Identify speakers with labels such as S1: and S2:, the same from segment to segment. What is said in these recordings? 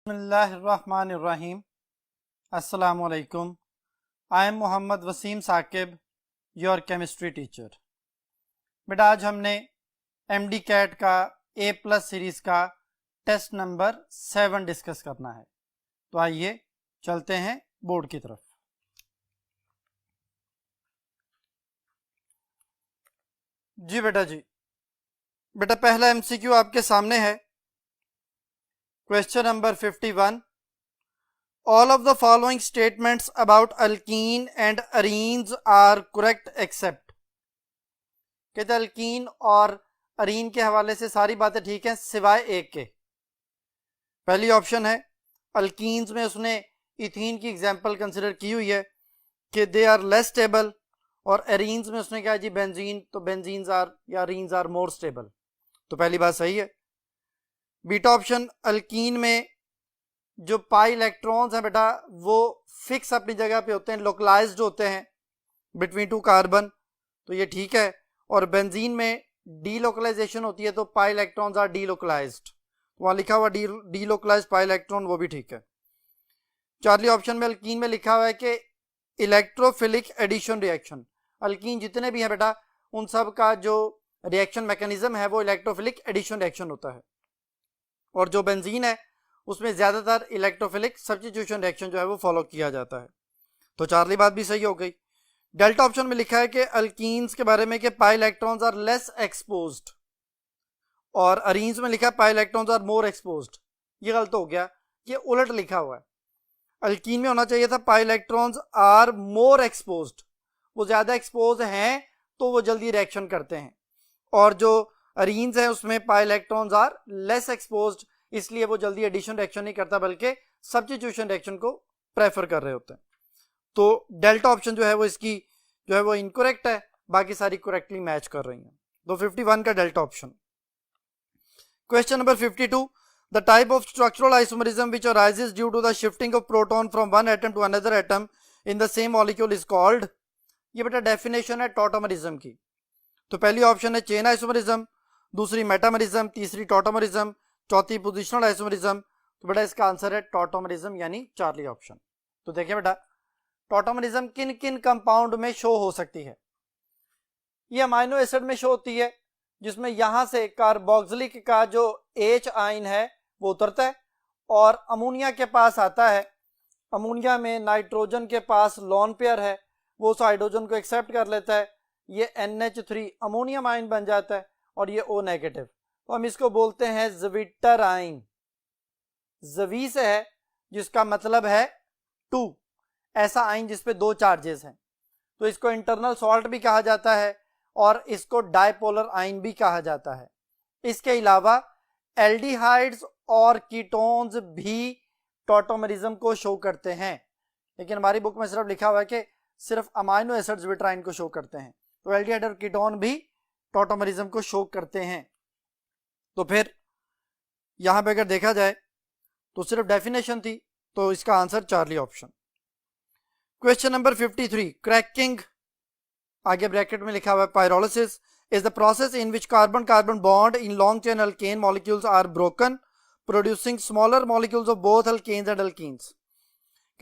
S1: बिस्मिल्लाहिर्रहमानिर्रहीम। अस्सलामुअलैकुम। I am Mohammad Wasim Saqib, your chemistry teacher. बेटा आज हमने एमडी कैट का A+ सीरीज़ का टेस्ट नंबर 7 डिस्कस करना है। तो आइए चलते हैं बोर्ड की तरफ। जी बेटा पहला MCQ आपके सामने है। Question number 51। All of the following statements about alkene and arenes are correct except। कहते अल्कीन और अरीन के हवाले से सारी बातें ठीक हैं सिवाय एक के। पहली ऑप्शन है अल्कीन्स में उसने इथीन की एग्जांपल कंसिडर की हुई है कि दे आर लेस स्टेबल, और एरीन्स में उसने कहा जी बेंजीन, तो बेंजीन्स आर या अरीन्स आर मोर स्टेबल। तो पहली बात सही है। बीटा ऑप्शन अल्कीन में जो पाई इलेक्ट्रॉन्स हैं बेटा वो फिक्स अपनी जगह पे होते हैं, लोकलाइज्ड होते हैं बिटवीन टू कार्बन, तो ये ठीक है। और बेंजीन में डीलोकलाइजेशन होती है तो पाई इलेक्ट्रॉन्स आर डीलोकलाइज्ड, वहाँ लिखा हुआ डीलोकलाइज्ड पाई इलेक्ट्रॉन, वो भी ठीक है। चार्ली ऑप्शन में अल्कीन में लिखा हुआ है कि इलेक्ट्रोफिलिक एडिशन रिएक्शन। अल्कीन जितने भी हैं बेटा उन सब का जो रिएक्शन मैकेनिज्म है वो इलेक्ट्रोफिलिक एडिशन रिएक्शन होता है, और जो बेंजीन है उसमें ज्यादातर इलेक्ट्रोफिलिक सब्स्टिट्यूशन रिएक्शन जो है वो फॉलो किया जाता है। तो चार्ली बात भी सही हो गई। डेल्टा ऑप्शन में लिखा है कि अल्कीन्स के बारे में कि pi electrons are less exposed, और अरीन्स में लिखा है pi electrons are more exposed. ये गलत हो गया, ये उलट लिखा हुआ है। अल्कीन में होना चाहिए था pi electrons are more exposed, वो ज्यादा एक्सपोज हैं तो वो जल्दी रिएक्शन करते हैं, और जो अरीन्स हैं उसमें pi electrons are less exposed, इसलिए वो जल्दी एडिशन रिएक्शन नहीं करता बल्कि सब्स्टिट्यूशन रिएक्शन को प्रेफर कर रहे होते हैं। तो डेल्टा ऑप्शन जो है वो इसकी जो है वो इनकरेक्ट है, बाकी सारी करेक्टली मैच कर रही हैं। तो 51 का delta option. Question number 52। The type of structural isomerism which arises due to the shifting of proton from one atom to another atom in the same molecule is called. ये बेटा definition है टॉटोमरिज्म की। तो पहली ऑप्शन है chain isomerism, दूसरी metamerism, तीसरी टॉटोमरिज्म, चौथी पोजिशनल आइसोमरिज्म। तो बेटा इसका आंसर है टॉटोमरिज्म यानी चार्ली ऑप्शन। तो देखिए बेटा टॉटोमरिज्म किन किन कंपाउंड में शो हो सकती है। ये अमाइनो एसिड में शो होती है जिसमें यहां से कार्बोक्सिलिक का जो H आयन है वो उतरता है और अमोनिया के पास आता है। अमोनिया में नाइट्रोजन के पास लोन पेयर है, वो उस हाइड्रोजन को एक्सेप्ट कर लेता है, ये NH3 अमोनियम आयन बन जाता है और ये O नेगेटिव। तो हम इसको बोलते हैं ज़्विटर आयन। ज़वी से है जिसका मतलब है 2, ऐसा आयन जिसपे 2 चार्जेस हैं, तो इसको इंटरनल सॉल्ट भी कहा जाता है और इसको डाइपोलर आयन भी कहा जाता है। इसके अलावा एल्डिहाइड्स और कीटोन्स भी टॉटोमरिज्म को शो करते हैं, लेकिन हमारी बुक में सिर्फ लिखा हुआ है कि सिर्फ अमाइनो एसिड्स ज़्विटर आयन को शो करते हैं। तो एल्डिहाइड और कीटोन भी टॉटोमरिज्म को शो करते हैं। तो फिर यहां पे अगर देखा जाए तो सिर्फ डेफिनेशन थी, तो इसका answer Charlie option. Question number 53। Cracking, आगे ब्रैकेट में लिखा हुआ है pyrolysis is the process in which carbon carbon bond in long chain alkane molecules are broken producing smaller molecules of both alkanes and alkenes.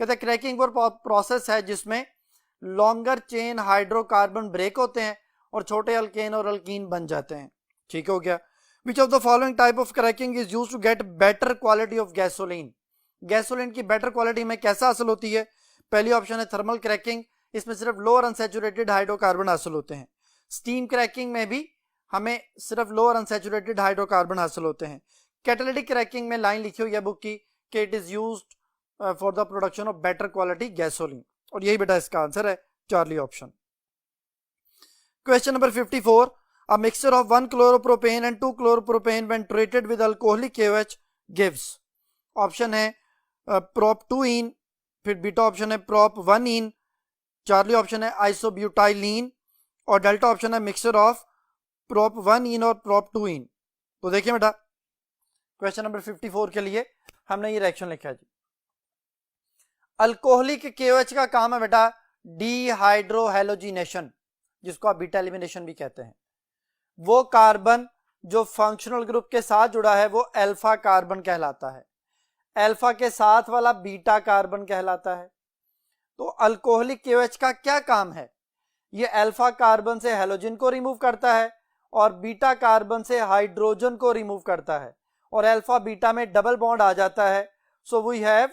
S1: कहते हैं cracking वो process है जिसमें लॉन्गर चेन हाइड्रोकार्बन ब्रेक होते हैं और छोटे अल्केन और अल्कीन बन जाते हैं। ठीक हो गया। Which of the following type of cracking is used to get better quality of gasoline? Gasoline की बेटर क्वालिटी में कैसा हासिल होती है? पहली ऑप्शन है थर्मल क्रैकिंग, इसमें सिर्फ लोअर अनसैचुरेटेड हाइड्रोकार्बन हासिल होते हैं। स्टीम क्रैकिंग में भी हमें सिर्फ लोअर अनसैचुरेटेड हाइड्रोकार्बन हासिल होते हैं। कैटालिटिक क्रैकिंग में लाइन लिखी हुई है बुक की कि it is used for the production of better quality gasoline, और यही बेटा इसका आंसर है Charlie option. Question number 54। A mixture of 1 chloropropane and 2 chloropropane when treated with alcoholic KOH gives। Option है prop 2ene, फिर beta option है prop 1ene, Charlie option है isobutylene, और डेल्टा ऑप्शन है मिक्सचर ऑफ prop 1ene और prop 2ene। तो देखिए बेटा क्वेश्चन नंबर 54 के लिए हमने ये रिएक्शन लिखा है जी। अल्कोहलिक KOH का काम है बेटा डीहाइड्रोहेलोजिनेशन, जिसको आप बीटा एलिमिनेशन भी कहते हैं। वो कार्बन जो फंक्शनल ग्रुप के साथ जुड़ा है वो अल्फा कार्बन कहलाता है। अल्फा के साथ वाला बीटा कार्बन कहलाता है। तो अल्कोहलिक KOH का क्या काम है? ये अल्फा कार्बन से हैलोजन को रिमूव करता है और बीटा कार्बन से हाइड्रोजन को रिमूव करता है और अल्फा बीटा में डबल बॉन्ड आ जाता है। सो वी हैव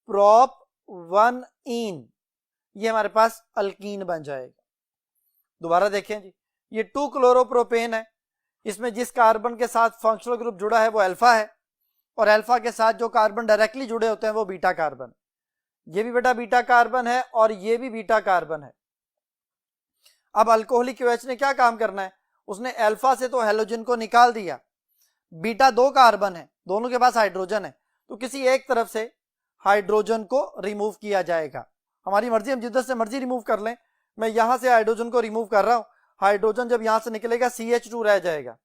S1: प्रोप 1 इन, ये हमारे पास अल्कीन बन जाएगा। दोबारा देखें जी, ये 2 क्लोरोप्रोपेन है, इसमें जिस कार्बन के साथ फंक्शनल ग्रुप जुड़ा है वो अल्फा है और अल्फा के साथ जो कार्बन डायरेक्टली जुड़े होते हैं वो बीटा कार्बन। ये भी बेटा बीटा कार्बन है और ये भी बीटा कार्बन है। अब अल्कोहलिक KOH ने क्या काम करना है? उसने अल्फा से तो हैलोजन को निकाल दिया, बीटा 2 कार्बन है, दोनों के पास हाइड्रोजन है, तो किसी एक तरफ से हाइड्रोजन को रिमूव किया जाएगा। हमारी मर्जी, हम जिधर से मर्जी रिमूव कर लें। मैं यहां से हाइड्रोजन को रिमूव कर रहा हूं, हाइड्रोजन जब यहां से निकलेगा CH2 रह जाएगा,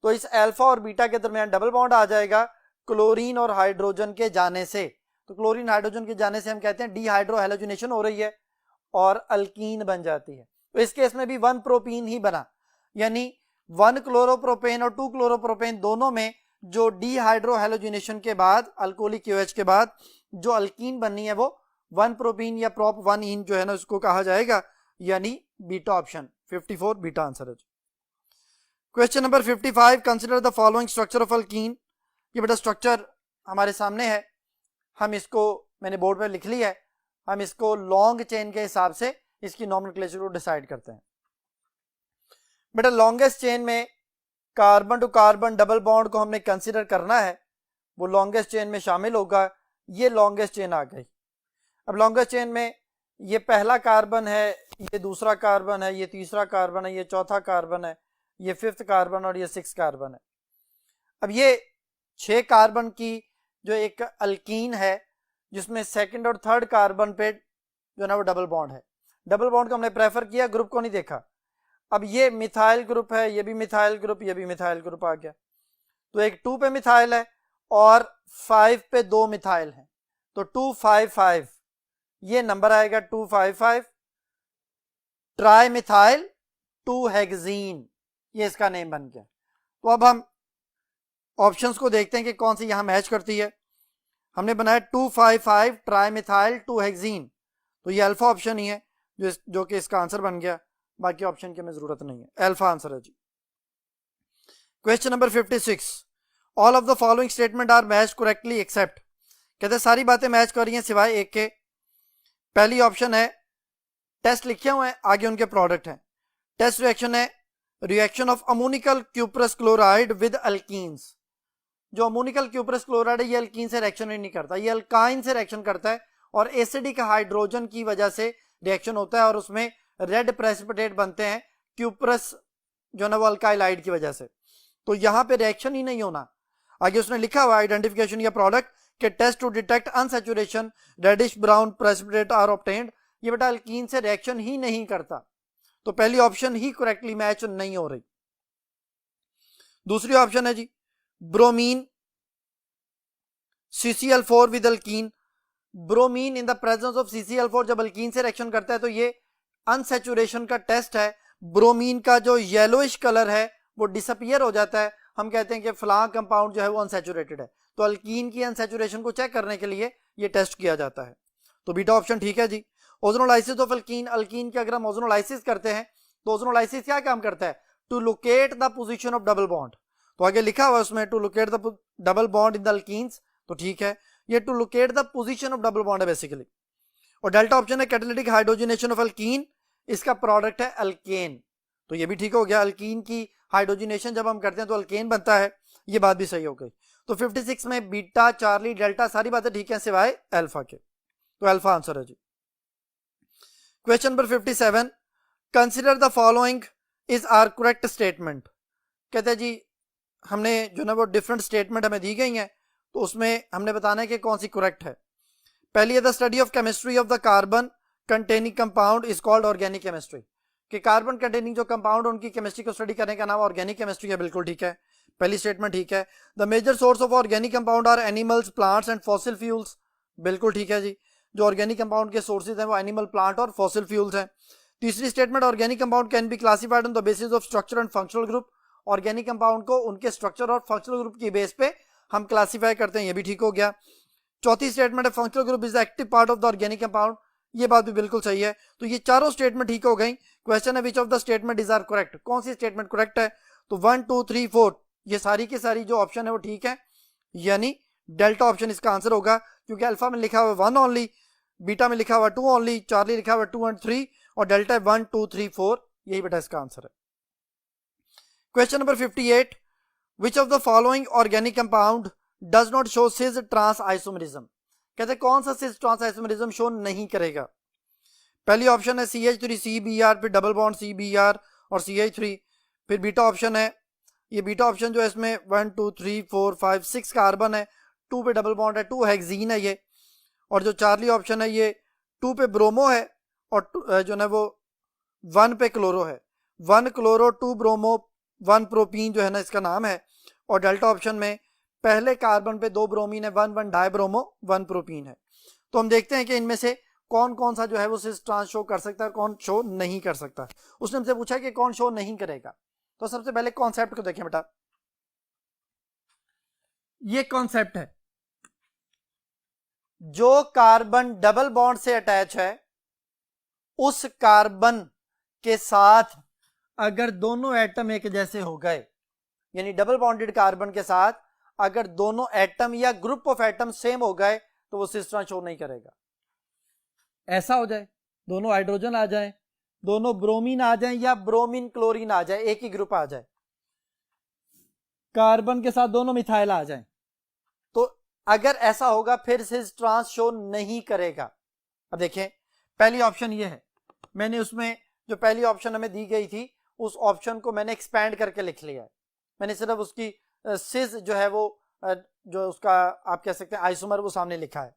S1: तो इस अल्फा और बीटा के दरमियान डबल बॉन्ड आ जाएगा क्लोरीन और हाइड्रोजन के जाने से। तो क्लोरीन हाइड्रोजन के जाने से हम कहते हैं डीहाइड्रो हैलोजिनेशन हो रही है और अल्कीन बन जाती है। तो इस केस में भी 1 प्रोपीन ही बना, यानी 1 क्लोरोप्रोपेन और 2 क्लोरोप्रोपेन दोनों में जो डीहाइड्रो हैलोजिनेशन के बाद अल्कोहलिक KOH के बाद जो अल्कीन बननी है वो 1 प्रोपीन या प्रोप 1 इन जो है ना उसको कहा जाएगा, यानी बीटा ऑप्शन 54 बीटा आंसर है। Question number 55, consider the following structure of alkyne. ये बेटा स्ट्रक्चर हमारे सामने है, हम इसको मैंने बोर्ड पर लिख लिया है, हम इसको लॉन्ग चेन के हिसाब से इसकी नॉमेनक्लेचर को डिसाइड करते हैं। बेटा लॉन्गेस्ट चेन में carbon to carbon double bond को हमने कंसिडर करना है, वो लॉन्गेस्ट चेन में शामिल होगा। ये लॉन्गेस्ट चेन आ गई। अब लॉन्गेस्ट चेन में ये पहला कार्बन है, ये दूसरा कार्बन है, ये तीसरा कार्बन है, ये चौथा कार्बन है, ये 5th कार्बन और ये 6th कार्बन है। अब ये 6 कार्बन की जो एक अल्कीन है जिसमें 2nd और 3rd कार्बन पे जो ना वो डबल बॉन्ड है। डबल बॉन्ड को हमने प्रेफर किया, ग्रुप को नहीं देखा। अब ये मिथाइल ग्रुप है, ये भी मिथाइल ग्रुप, ये भी मिथाइल ग्रुप आ गया। तो एक 2 पे मिथाइल है और 5 पे 2 मिथाइल है, तो 255 ये नंबर आएगा 255। ट्राई मिथाइल 2 हेक्सीन, ये इसका नेम बन गया। तो अब हम ऑप्शंस को देखते हैं कि कौन सी यहां मैच करती है। हमने बनाया 255 ट्राई मिथाइल 2 हेक्सीन, तो ये अल्फा ऑप्शन ही है जो कि इसका आंसर बन गया। बाकी ऑप्शन की हमें जरूरत नहीं है, अल्फा आंसर है जी। Question number 56, all of the following statement are match correctly except. कहते हैं सारी बातें मैच कर रही हैं सिवाय एक के। पहली ऑप्शन है, टेस्ट लिखे हुए हैं, आगे उनके प्रोडक्ट हैं। टेस्ट रिएक्शन है reaction of ammoniacal cuprous chloride with alkenes. जो अमोनिकल क्यूप्रस क्लोराइड है ये अल्कीन से रिएक्शन नहीं करता, ये अल्काइन से रिएक्शन करता है और एसिडिक हाइड्रोजन की वजह से रिएक्शन होता है और उसमें रेड प्रेसिपिटेट बनते हैं क्यूप्रस जो ना वो अल्काइलाइड की वजह से। तो यहां पे रिएक्शन ही नहीं होना। आगे उसने लिखा हुआ आइडेंटिफिकेशन या प्रोडक्ट के test to detect unsaturation reddish brown precipitate are obtained. ये बेटा अल्कीन से रिएक्शन ही नहीं करता, तो पहली ऑप्शन ही करेक्टली मैच नहीं हो रही। दूसरी ऑप्शन है जी bromine CCl4 with alkene. Bromine in the presence of CCl4 जब अल्कीन से रिएक्शन करता है तो ये अनसैचुरेशन का टेस्ट है। ब्रोमीन का जो येलोइश कलर है वो डिसअपियर हो जाता है, हम कहते हैं कि फलां कंपाउंड जो है वो अनसैचुरेटेड है। तो अल्कीन की अनसैचुरेशन को चेक करने के लिए ये टेस्ट किया जाता है, तो बीटा ऑप्शन ठीक है जी। ओजोनोलाइसिस ऑफ अल्कीन, अल्कीन की अगर हम ओजोनोलाइसिस करते हैं तो ओजोनोलाइसिस क्या काम करता है? To locate the position of double bond. तो आगे लिखा हुआ है उसमें to locate the double bond in the alkenes, तो ठीक है, ये to locate the position of double bond है बेसिकली। और डेल्टा ऑप्शन है कैटालिटिक हाइड्रोजनेशन ऑफ अल्कीन, इसका प्रोडक्ट है अल्केन, तो ये भी ठीक हो गया। अल्कीन की हाइड्रोजनेशन जब हम करते हैं तो अल्केन बनता है, ये बात भी सही हो गई। तो 56 में बीटा चार्ली डेल्टा सारी बातें ठीक है सिवाय अल्फा के, तो अल्फा आंसर है जी। Question number 57, consider the following is are correct statement. कहते हैं जी हमने जो ना वो डिफरेंट स्टेटमेंट हमें दी गई हैं, तो उसमें हमने बताना है कि कौन सी करेक्ट है। पहली है the study of chemistry of the carbon containing compound is called organic chemistry. कि कार्बन कंटेनिंग जो कंपाउंड उनकी केमिस्ट्री को स्टडी करने का नाम ऑर्गेनिक केमिस्ट्री है, बिल्कुल ठीक है, पहली स्टेटमेंट ठीक है। The major source of organic compound are animals, plants and fossil fuels, बिल्कुल ठीक है जी। जो ऑर्गेनिक कंपाउंड के सोर्सेज हैं वो एनिमल, प्लांट और फॉसिल फ्यूल्स हैं। तीसरी statement organic compound can be classified on the basis of structure and functional group. Organic compound को उनके स्ट्रक्चर और फंक्शनल ग्रुप की बेस पे हम क्लासिफाई करते हैं, ये भी ठीक हो गया। चौथी स्टेटमेंट है functional group is the active part of the organic compound, ये बात भी बिल्कुल सही है। तो ये चारों स्टेटमेंट ठीक हो गई। क्वेश्चन है which of the statement is are correct, कौन सी स्टेटमेंट करेक्ट है? तो 1 2 3 4 ये सारी की सारी जो ऑप्शन है वो ठीक है, यानी डेल्टा ऑप्शन इसका आंसर होगा, क्योंकि अल्फा में लिखा हुआ 1 ओनली, बीटा में लिखा हुआ 2 ओनली, चार्ली लिखा हुआ 2 एंड 3 और डेल्टा 1 2 3 4, यही बेटा इसका आंसर है। Question number 58, which of the following organic compound does not show cis trans isomerism, कहते कौन सा सिस ट्रांस आइसोमरिज्म शो नहीं करेगा? पहली ऑप्शन है CH3CBr, फिर डबल बॉन्ड CBr और CH3, फिर बीटा ऑप्शन है, ये बीटा ऑप्शन जो है इसमें 1 2 3 4 5 6 कार्बन है, 2 पे डबल बॉन्ड है, 2 हेक्सीन है ये, और जो चार्ली ऑप्शन है ये 2 पे ब्रोमो है और जो है वो 1 पे क्लोरो है, 1 क्लोरो 2 ब्रोमो 1 प्रोपीन जो है ना इसका नाम है, और डेल्टा ऑप्शन में पहले कार्बन पे 2 ब्रोमीन है, 1 1 डाई ब्रोमो 1 प्रोपीन है। तो हम देखते हैं कि इनमें से कौन कौन सा जो है वो सिस ट्रांस शो कर सकता है, कौन शो नहीं कर सकता। उसने हमसे पूछा कि कौन शो नहीं करेगा, तो सबसे पहले कॉन्सेप्ट को देखें बेटा। ये कॉन्सेप्ट है, जो कार्बन डबल बॉन्ड से अटैच है उस कार्बन के साथ अगर दोनों एटम एक जैसे हो गए, यानी डबल बॉन्डेड कार्बन के साथ अगर दोनों एटम या ग्रुप ऑफ एटम सेम हो गए तो वो सिस ट्रांस शो नहीं करेगा। ऐसा हो जाए दोनों हाइड्रोजन आ जाए, दोनों ब्रोमीन आ जाए या ब्रोमीन क्लोरीन आ जाए, एक ही ग्रुप आ जाए, कार्बन के साथ दोनों मिथाइल आ जाए, तो अगर ऐसा होगा फिर सिस ट्रांस शो नहीं करेगा। अब देखें पहली ऑप्शन ये है, मैंने उसमें जो पहली ऑप्शन हमें दी गई थी उस ऑप्शन को मैंने एक्सपैंड करके लिख लिया है, मैंने सिर्फ उसकी सिस जो है वो जो उसका आप कह सकते हैं आइसोमर वो सामने लिखा है।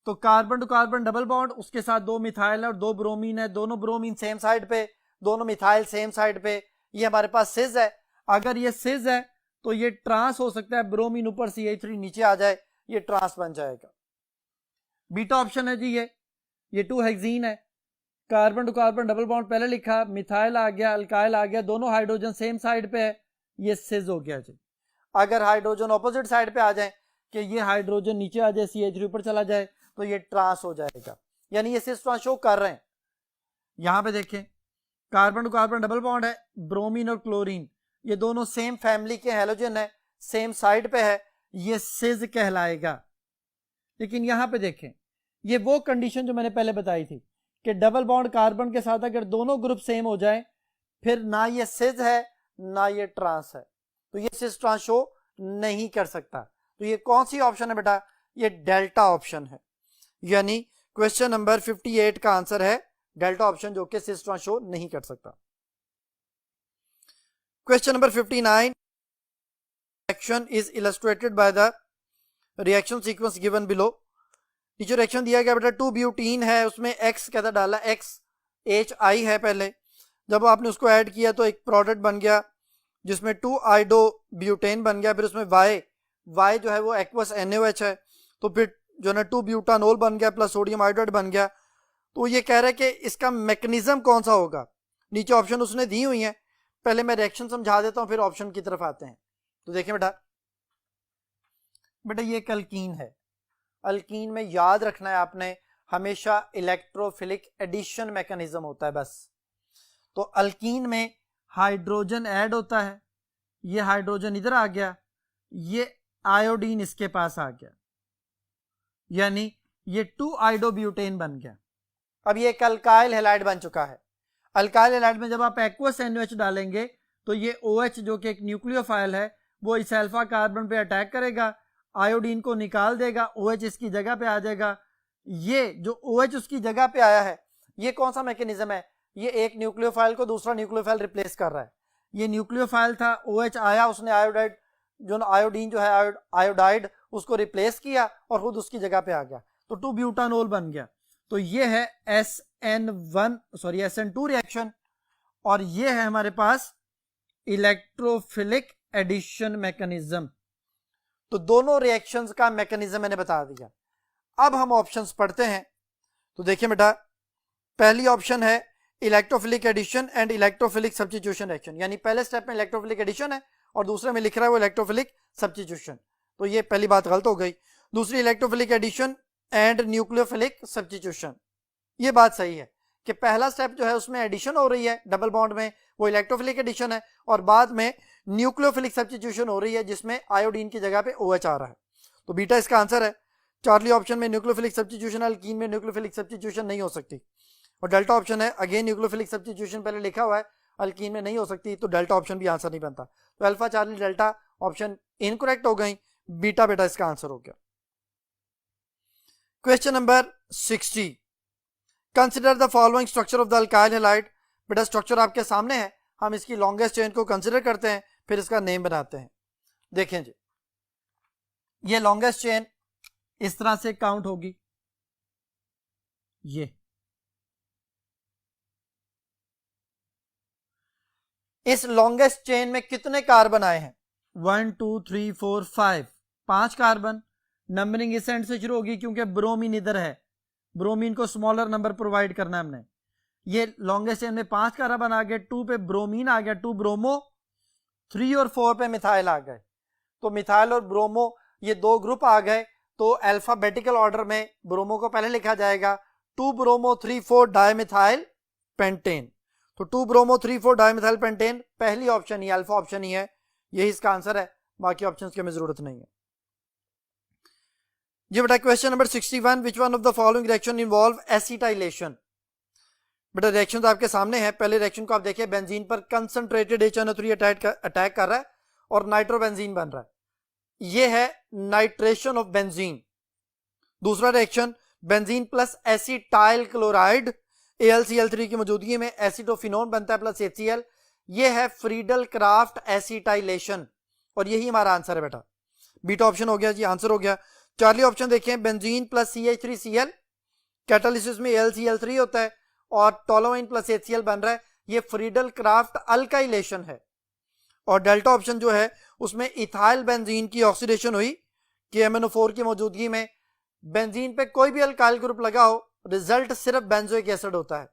S1: तो carbon to carbon double bond, उसके साथ 2 मिथाइल और 2 ब्रोमीन है, दोनों ब्रोमीन सेम साइड पे, दोनों मिथाइल सेम साइड पे, ये हमारे पास सिस है। अगर ये सिस है तो ये ट्रांस हो सकता है, ब्रोमीन ऊपर CH3 नीचे आ जाए, ये ट्रांस बन जाएगा। बीटा ऑप्शन है जी ये 2 हेक्सीन है, carbon to carbon double bond पहले लिखा, मिथाइल आ गया, अल्काइल आ गया, दोनों हाइड्रोजन सेम साइड पे है, ये सिस हो गया जी। अगर हाइड्रोजन ऑपोजिट साइड पे आ जाए कि ये हाइड्रोजन नीचे आ जाए, CH3 ऊपर चला जाए, तो ये ट्रांस हो जाएगा, यानी ये सिस ट्रांस शो कर रहे हैं। यहां पे देखें carbon to carbon double bond है, ब्रोमीन और क्लोरीन ये दोनों सेम फैमिली के हैलोजन है, सेम साइड पे है, ये सिस कहलाएगा। लेकिन यहां पे देखें ये वो कंडीशन जो मैंने पहले बताई थी कि डबल बॉन्ड कार्बन के साथ अगर दोनों ग्रुप सेम हो जाए फिर ना ये सिस है ना ये ट्रांस है, तो ये सिस ट्रांस शो नहीं कर सकता। तो ये कौन सी ऑप्शन है बेटा? ये डेल्टा ऑप्शन है, यानी क्वेश्चन नंबर 58 का आंसर है डेल्टा ऑप्शन, जो कि सिस ट्रांस शो नहीं कर सकता। Question number 59, reaction is illustrated by the reaction sequence given below. नीचे रिएक्शन दिया गया बेटा 2 ब्यूटीन है, उसमें X कहता डाला, XHI है पहले, जब आपने उसको ऐड किया तो एक प्रोडक्ट बन गया जिसमें 2 आइडो ब्यूटेन बन गया, फिर उसमें Y जो है वो एक्वस NaOH है, तो फिर जो है ना 2 ब्यूटानोल बन गया प्लस सोडियम आयोडाइड बन गया। तो ये कह रहा है कि इसका मैकेनिज्म कौन सा होगा। नीचे ऑप्शन उसने दी हुई है, पहले मैं रिएक्शन समझा देता हूं फिर ऑप्शन की तरफ आते हैं। तो देखें बेटा ये एक अल्कीन है, अल्कीन में याद रखना है आपने हमेशा इलेक्ट्रोफिलिक एडिशन मैकेनिज्म होता है बस। तो अल्कीन में हाइड्रोजन ऐड होता है, ये हाइड्रोजन इधर आ गया, ये आयोडीन इसके पास आ गया, यानी ये 2 आइडोब्यूटेन बन गया। अब ये एक अल्काइल हैलाइड बन चुका है। अल्काइल हैलाइड में जब आप एक्वस NaOH डालेंगे तो ये OH जो कि एक न्यूक्लियोफाइल है वो इस अल्फा कार्बन पे अटैक करेगा, आयोडीन को निकाल देगा, OH इसकी जगह पे आ जाएगा। ये जो OH उसकी जगह पे आया है ये कौन सा मैकेनिज्म है? ये एक न्यूक्लियोफाइल को दूसरा न्यूक्लियोफाइल रिप्लेस कर रहा है। ये न्यूक्लियोफाइल था, OH आया, उसने आयोडाइड जो आयोडीन जो है आयोडाइड उसको रिप्लेस किया और खुद उसकी जगह पे आ गया, तो 2 ब्यूटानोल बन गया। तो ये है SN2 रिएक्शन, और ये है हमारे पास इलेक्ट्रोफिलिक एडिशन मैकेनिज्म। तो दोनों रिएक्शंस का मैकेनिज्म मैंने बता दिया। अब हम ऑप्शंस पढ़ते हैं। तो देखिए बेटा पहली ऑप्शन है electrophilic addition and electrophilic substitution reaction, यानी पहले स्टेप में इलेक्ट्रोफिलिक एडिशन है और दूसरे में लिख रहा है वो इलेक्ट्रोफिलिक सब्स्टिट्यूशन। तो ये पहली बात गलत हो गई। दूसरी electrophilic addition and nucleophilic substitution. ये बात सही है कि पहला स्टेप जो है उसमें एडिशन हो रही है डबल बॉन्ड में, वो इलेक्ट्रोफिलिक एडिशन है, और बाद में न्यूक्लियोफिलिक सब्स्टिट्यूशन हो रही है जिसमें आयोडीन की जगह पे OH आ रहा है। तो बीटा इसका आंसर है। चार्ली ऑप्शन में न्यूक्लियोफिलिक सब्स्टिट्यूशन, अल्कीन में न्यूक्लियोफिलिक सब्स्टिट्यूशन नहीं हो सकती। और डेल्टा ऑप्शन है, अगेन न्यूक्लियोफिलिक सब्स्टिट्यूशन पहले लिखा हुआ है, अल्कीन में नहीं हो सकती, तो डेल्टा ऑप्शन भी आंसर नहीं बनता। तो alpha Charlie delta option incorrect हो गई, बीटा बेटा इसका आंसर हो गया। Question number 60, consider the following structure of the alkyl halide. बेटा स्ट्रक्चर आपके सामने है, हम इसकी लॉन्गेस्ट चेन को कंसिडर करते हैं, फिर इसका नेम बनाते हैं। देखें जी, ये लॉन्गेस्ट चेन इस तरह से काउंट होगी, ये इस लॉन्गेस्ट चेन में कितने कार्बन आए हैं? 1 2 3 4 5, 5 कार्बन। नंबरिंग इस एंड से शुरू होगी क्योंकि ब्रोमीन इधर है, ब्रोमीन को स्मॉलर नंबर प्रोवाइड करना है हमने। ये लॉन्गेस्ट चेन में 5 कार्बन आ गए, 2 पे ब्रोमीन आ गया, 2 ब्रोमो, 3 और 4 पे मिथाइल आ गए। तो मिथाइल और ब्रोमो ये दो ग्रुप आ गए, तो अल्फाबेटिकल ऑर्डर में ब्रोमो को पहले लिखा जाएगा, 2 ब्रोमो 3 4 डाइमिथाइल पेंटेन। तो 2 ब्रोमो 3 4 डाइमिथाइल पेंटेन पहली ऑप्शन ही, अल्फा ऑप्शन ही है, यही इसका आंसर है, बाकी ऑप्शंस की हमें जरूरत नहीं है। ये बेटा question number 61, which one of the following reaction involve acetylation. बेटा रिएक्शन तो आपके सामने है, पहले रिएक्शन को आप देखिए, बेंजीन पर कंसंट्रेटेड HNO3 अटैक कर रहा है और नाइट्रोबेंजीन बन रहा है, ये है नाइट्रेशन ऑफ बेंजीन। दूसरा reaction, benzene plus acetyl chloride AlCl3 की मौजूदगी में एसिटोफिनोन बनता है प्लस HCl, ये है फ्रीडल क्राफ्ट एसिटाइलेशन, और यही हमारा आंसर है बेटा, बीटा ऑप्शन हो गया जी, आंसर हो गया। चार्ली ऑप्शन देखें, बेंजीन प्लस CH3Cl, कैटालिसिस में AlCl3 होता है और टोलुइन प्लस HCl बन रहा है, ये फ्रीडल क्राफ्ट अल्काइलेशन है। और डेल्टा ऑप्शन जो है उसमें इथाइल बेंजीन की ऑक्सीडेशन हुई KMnO4 की मौजूदगी में, बेंजीन पे कोई भी अल्काइल ग्रुप लगा हो, रिजल्ट सिर्फ बेंजोइक एसिड होता है,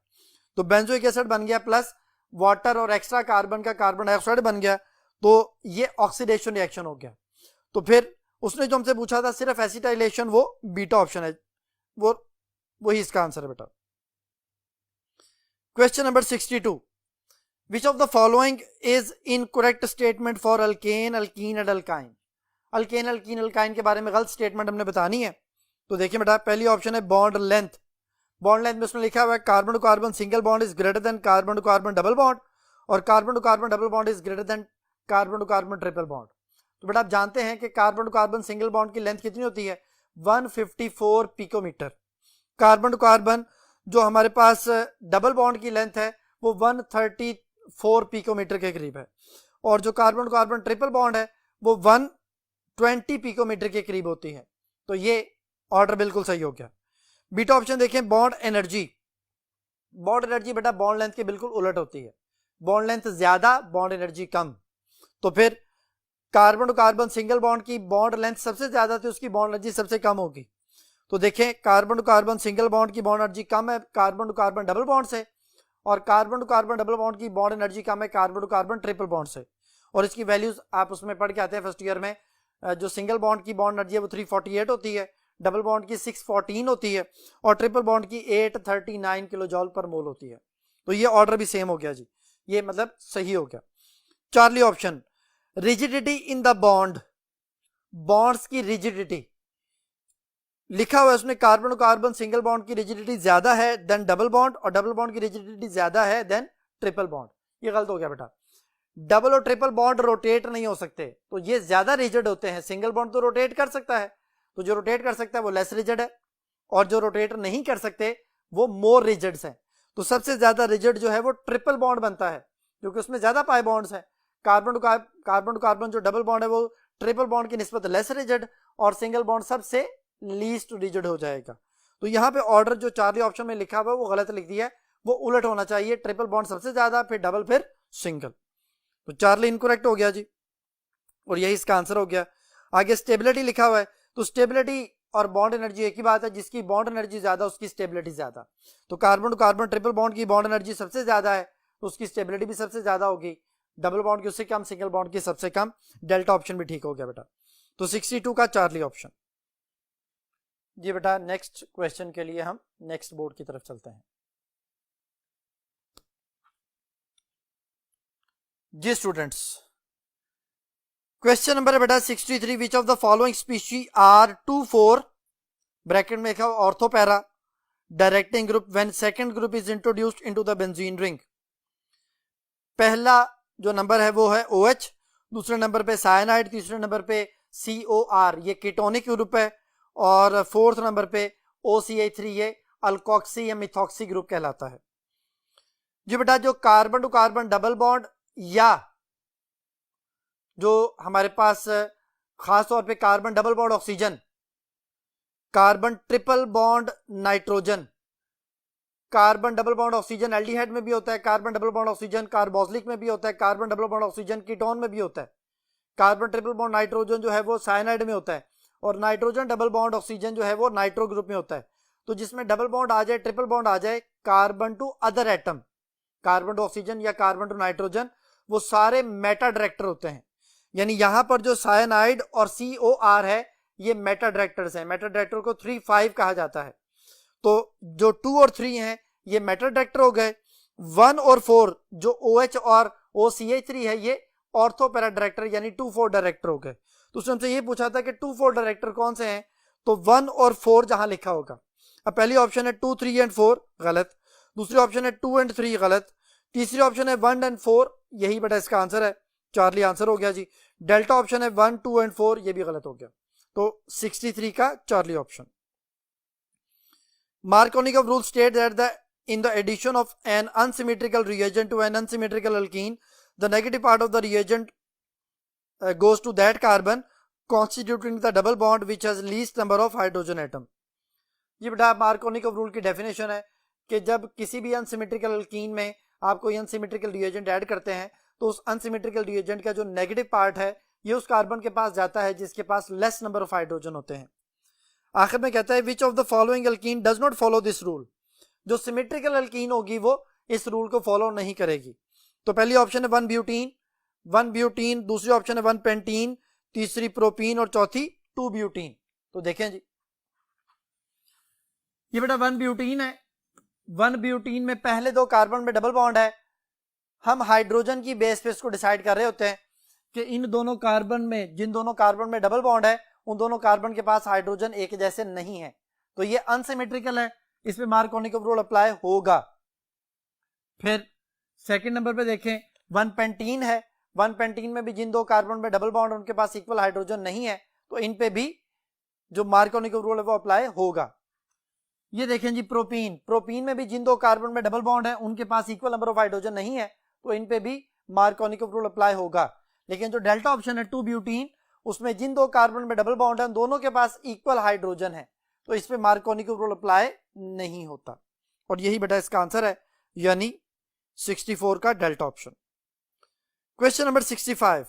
S1: तो बेंजोइक एसिड बन गया प्लस वाटर और एक्स्ट्रा कार्बन का कार्बन डाइऑक्साइड बन गया, तो ये ऑक्सीडेशन रिएक्शन हो गया। तो फिर उसने जो हमसे पूछा था सिर्फ एसिटाइलेशन, वो बीटा ऑप्शन है, वो वही इसका आंसर है बेटा। Question number 62, which of the following is incorrect statement for alkane, alkyne and alkyne. Alkane, alkyne, alkyne के बारे में गलत स्टेटमेंट हमने बतानी है। तो देखिए बेटा, पहली ऑप्शन है बॉन्ड लेंथ। बॉन्ड लेंथ में उसमें लिखा हुआ है carbon to carbon single bond is greater than carbon to carbon double bond, और carbon to carbon double bond is greater than carbon to carbon triple bond. तो बेटा आप जानते हैं कि carbon to carbon single bond की length कितनी होती है? 154 पिकोमीटर। कार्बन टू कार्बन जो हमारे पास डबल बॉन्ड की लेंथ है वो 134 पिकोमीटर के करीब है, और जो carbon to carbon triple bond है वो 120 पिकोमीटर के करीब होती है। तो ये ऑर्डर बिल्कुल सही हो गया। बीटा ऑप्शन देखें, बॉन्ड एनर्जी। बॉन्ड एनर्जी बेटा बॉन्ड लेंथ के बिल्कुल उलट होती है, बॉन्ड लेंथ ज्यादा, बॉन्ड एनर्जी कम। तो फिर carbon to carbon single bond की बॉन्ड लेंथ सबसे ज्यादा थी, उसकी बॉन्ड एनर्जी सबसे कम होगी। तो देखें, carbon to carbon single bond की बॉन्ड एनर्जी कम है carbon to carbon double bond से, और carbon to carbon double bond की बॉन्ड एनर्जी कम है carbon to carbon triple bond से। और इसकी वैल्यूज आप उसमें पढ़ के आते हैं फर्स्ट ईयर में, जो सिंगल बॉन्ड की बॉन्ड एनर्जी है वो 348 होती है, डबल बॉन्ड की 614 होती है, और ट्रिपल बॉन्ड की 839 किलो जॉल पर मोल होती है। तो ये ऑर्डर भी सेम हो गया जी, ये मतलब सही हो गया। Charlie option, rigidity in the bond, bonds की रिजिडिटी लिखा हुआ है उसमें, carbon to carbon single bond की रिजिडिटी ज्यादा है देन डबल बॉन्ड, और डबल बॉन्ड की रिजिडिटी ज्यादा है देन ट्रिपल बॉन्ड। ये गलत हो गया बेटा, डबल और ट्रिपल बॉन्ड रोटेट नहीं हो सकते, तो ये ज्यादा रिजिड होते हैं। सिंगल बॉन्ड तो रोटेट कर सकता है, तो जो रोटेट कर सकता है वो लेस रिजिड है, और जो रोटेट नहीं कर सकते वो मोर रिजिड्स हैं। तो सबसे ज्यादा रिजिड जो है वो ट्रिपल बॉन्ड बनता है, क्योंकि उसमें ज्यादा पाई बॉन्ड्स हैं। कार्बन टू कार्बन जो डबल बॉन्ड है वो ट्रिपल बॉन्ड की निस्बत लेस रिजिड, और सिंगल बॉन्ड सबसे लीस्ट रिजिड हो जाएगा। तो यहाँ पे ऑर्डर जो चार्ली ऑप्शन में लिखा हुआ है वो गलत लिख दिया है, वो उलट होना चाहिए, ट्रिपल बॉन्ड सबसे ज्यादा, फिर डबल, फिर सिंगल। तो चार्ली इनकरेक्ट हो गया जी, और यही इसका आंसर हो गया। आगे स्टेबिलिटी लिखा हुआ है, तो स्टेबिलिटी और बॉन्ड एनर्जी एक ही बात है, जिसकी बॉन्ड एनर्जी ज्यादा उसकी स्टेबिलिटी ज्यादा। तो carbon to carbon triple bond की बॉन्ड एनर्जी सबसे ज्यादा है, तो उसकी स्टेबिलिटी भी सबसे ज्यादा होगी, डबल बॉन्ड की उससे कम, सिंगल बॉन्ड की सबसे कम। डेल्टा ऑप्शन भी ठीक हो गया बेटा। तो 62 का चार्ली ऑप्शन। जी बेटा नेक्स्ट क्वेश्चन के लिए हम नेक्स्ट बोर्ड की तरफ चलते हैं। जी स्टूडेंट्स, क्वेश्चन नंबर है बेटा 63, which of the following species are 2,4 bracket में लिखा ortho para directing group when second group is introduced into the benzene ring. पहला जो नंबर है वो है OH, दूसरे नंबर पे साइनाइड, तीसरे नंबर पे COR, ये कीटोनिक ग्रुप है, और फोर्थ नंबर पे OCH3, ये अल्कोक्सी या मिथॉक्सी ग्रुप कहलाता है। जी बेटा जो carbon to carbon double bond या जो हमारे पास खास तौर पे carbon double bond oxygen, carbon triple bond nitrogen, carbon double bond oxygen aldehyde में भी होता है, carbon double bond oxygen carboxylic में भी होता है, carbon double bond oxygen ketone में भी होता है, कार्बन ट्रिपल बॉन्ड नाइट्रोजन जो है वो साइनाइड में होता है, और नाइट्रोजन डबल बॉन्ड ऑक्सीजन जो है वो नाइट्रो ग्रुप में होता है। तो जिसमें डबल बॉन्ड आ जाए, ट्रिपल बॉन्ड आ जाए, carbon to other atom, carbon to oxygen या कार्बन टू नाइट्रोजन, वो सारे मेटा डायरेक्टर होते हैं। यानी यहां पर जो साइनाइड और COR है ये मेटा डायरेक्टर्स हैं। मेटा डायरेक्टर को 3, 5 कहा जाता है। तो जो 2 और 3 हैं ये मेटा डायरेक्टर हो गए। 1 और 4 जो OH और OCH3 है ये ऑर्थोपैरा डायरेक्टर यानी 2,4 डायरेक्टर हो गए। तो उसने हमसे ये पूछा था कि 2,4 डायरेक्टर कौन से हैं, तो 1 और 4 जहां लिखा होगा। अब पहली ऑप्शन है 2, 3 एंड 4, गलत। दूसरी ऑप्शन है 2 एंड 3, गलत। तीसरी ऑप्शन है 1 एंड 4, यही बेटा इसका आंसर है, चार्ली आंसर हो गया जी। डेल्टा ऑप्शन है 1, 2 एंड 4, ये भी गलत हो गया। तो 63 का Charlie option. Markovnikov rule states that in the addition of an unsymmetrical reagent to an unsymmetrical alkene, the negative part of the reagent goes to that carbon, constituting the double bond which has least number of hydrogen atom. ये बेटा Markovnikov rule की definition है कि जब किसी भी unsymmetrical alkyne में आप कोई अनसिमेट्रिकल रिएजेंट ऐड करते हैं तो उस अनसिमेट्रिकल रिएजेंट का जो नेगेटिव पार्ट है ये उस कार्बन के पास जाता है जिसके पास लेस नंबर ऑफ हाइड्रोजन होते हैं। आखिर में कहता है which of the following alkyne does not follow this rule. जो सिमेट्रिकल अल्कीन होगी वो इस रूल को फॉलो नहीं करेगी। तो पहली ऑप्शन है 1 ब्यूटीन, दूसरी ऑप्शन है 1 पेंटीन, तीसरी प्रोपीन और चौथी 2 ब्यूटीन। तो देखें जी ये बेटा 1 ब्यूटीन है। 1 ब्यूटीन में पहले 2 कार्बन में डबल बॉन्ड है। हम हाइड्रोजन की बेस पे इसको डिसाइड कर रहे होते हैं कि इन दोनों कार्बन में, जिन दोनों कार्बन में डबल बॉन्ड है उन दोनों कार्बन के पास हाइड्रोजन एक जैसे नहीं है, तो ये अनसिमेट्रिकल है, इसमें मार्कोनिकोव रूल अप्लाई होगा। फिर सेकंड नंबर पे देखें 1 पेंटीन है। 1 पेंटीन में भी जिन 2 कार्बन में डबल बॉन्ड उनके पास इक्वल हाइड्रोजन नहीं है, तो इन पे भी जो मार्कोनिकोव रूल है वो अप्लाई होगा। ये देखें जी प्रोपीन में भी जिन 2 कार्बन में डबल बॉन्ड है उनके पास इक्वल नंबर ऑफ हाइड्रोजन नहीं है, तो इन पे भी मार्कोनिकोव रूल अप्लाई होगा। लेकिन जो डेल्टा ऑप्शन है 2 ब्यूटीन, उसमें जिन 2 कार्बन में डबल बॉन्ड है दोनों के पास इक्वल हाइड्रोजन है, तो इस पे मार्कोनिकोव रूल अप्लाई नहीं होता। और यही बेटा इसका आंसर है, यानी 64 का delta option. Question number 65,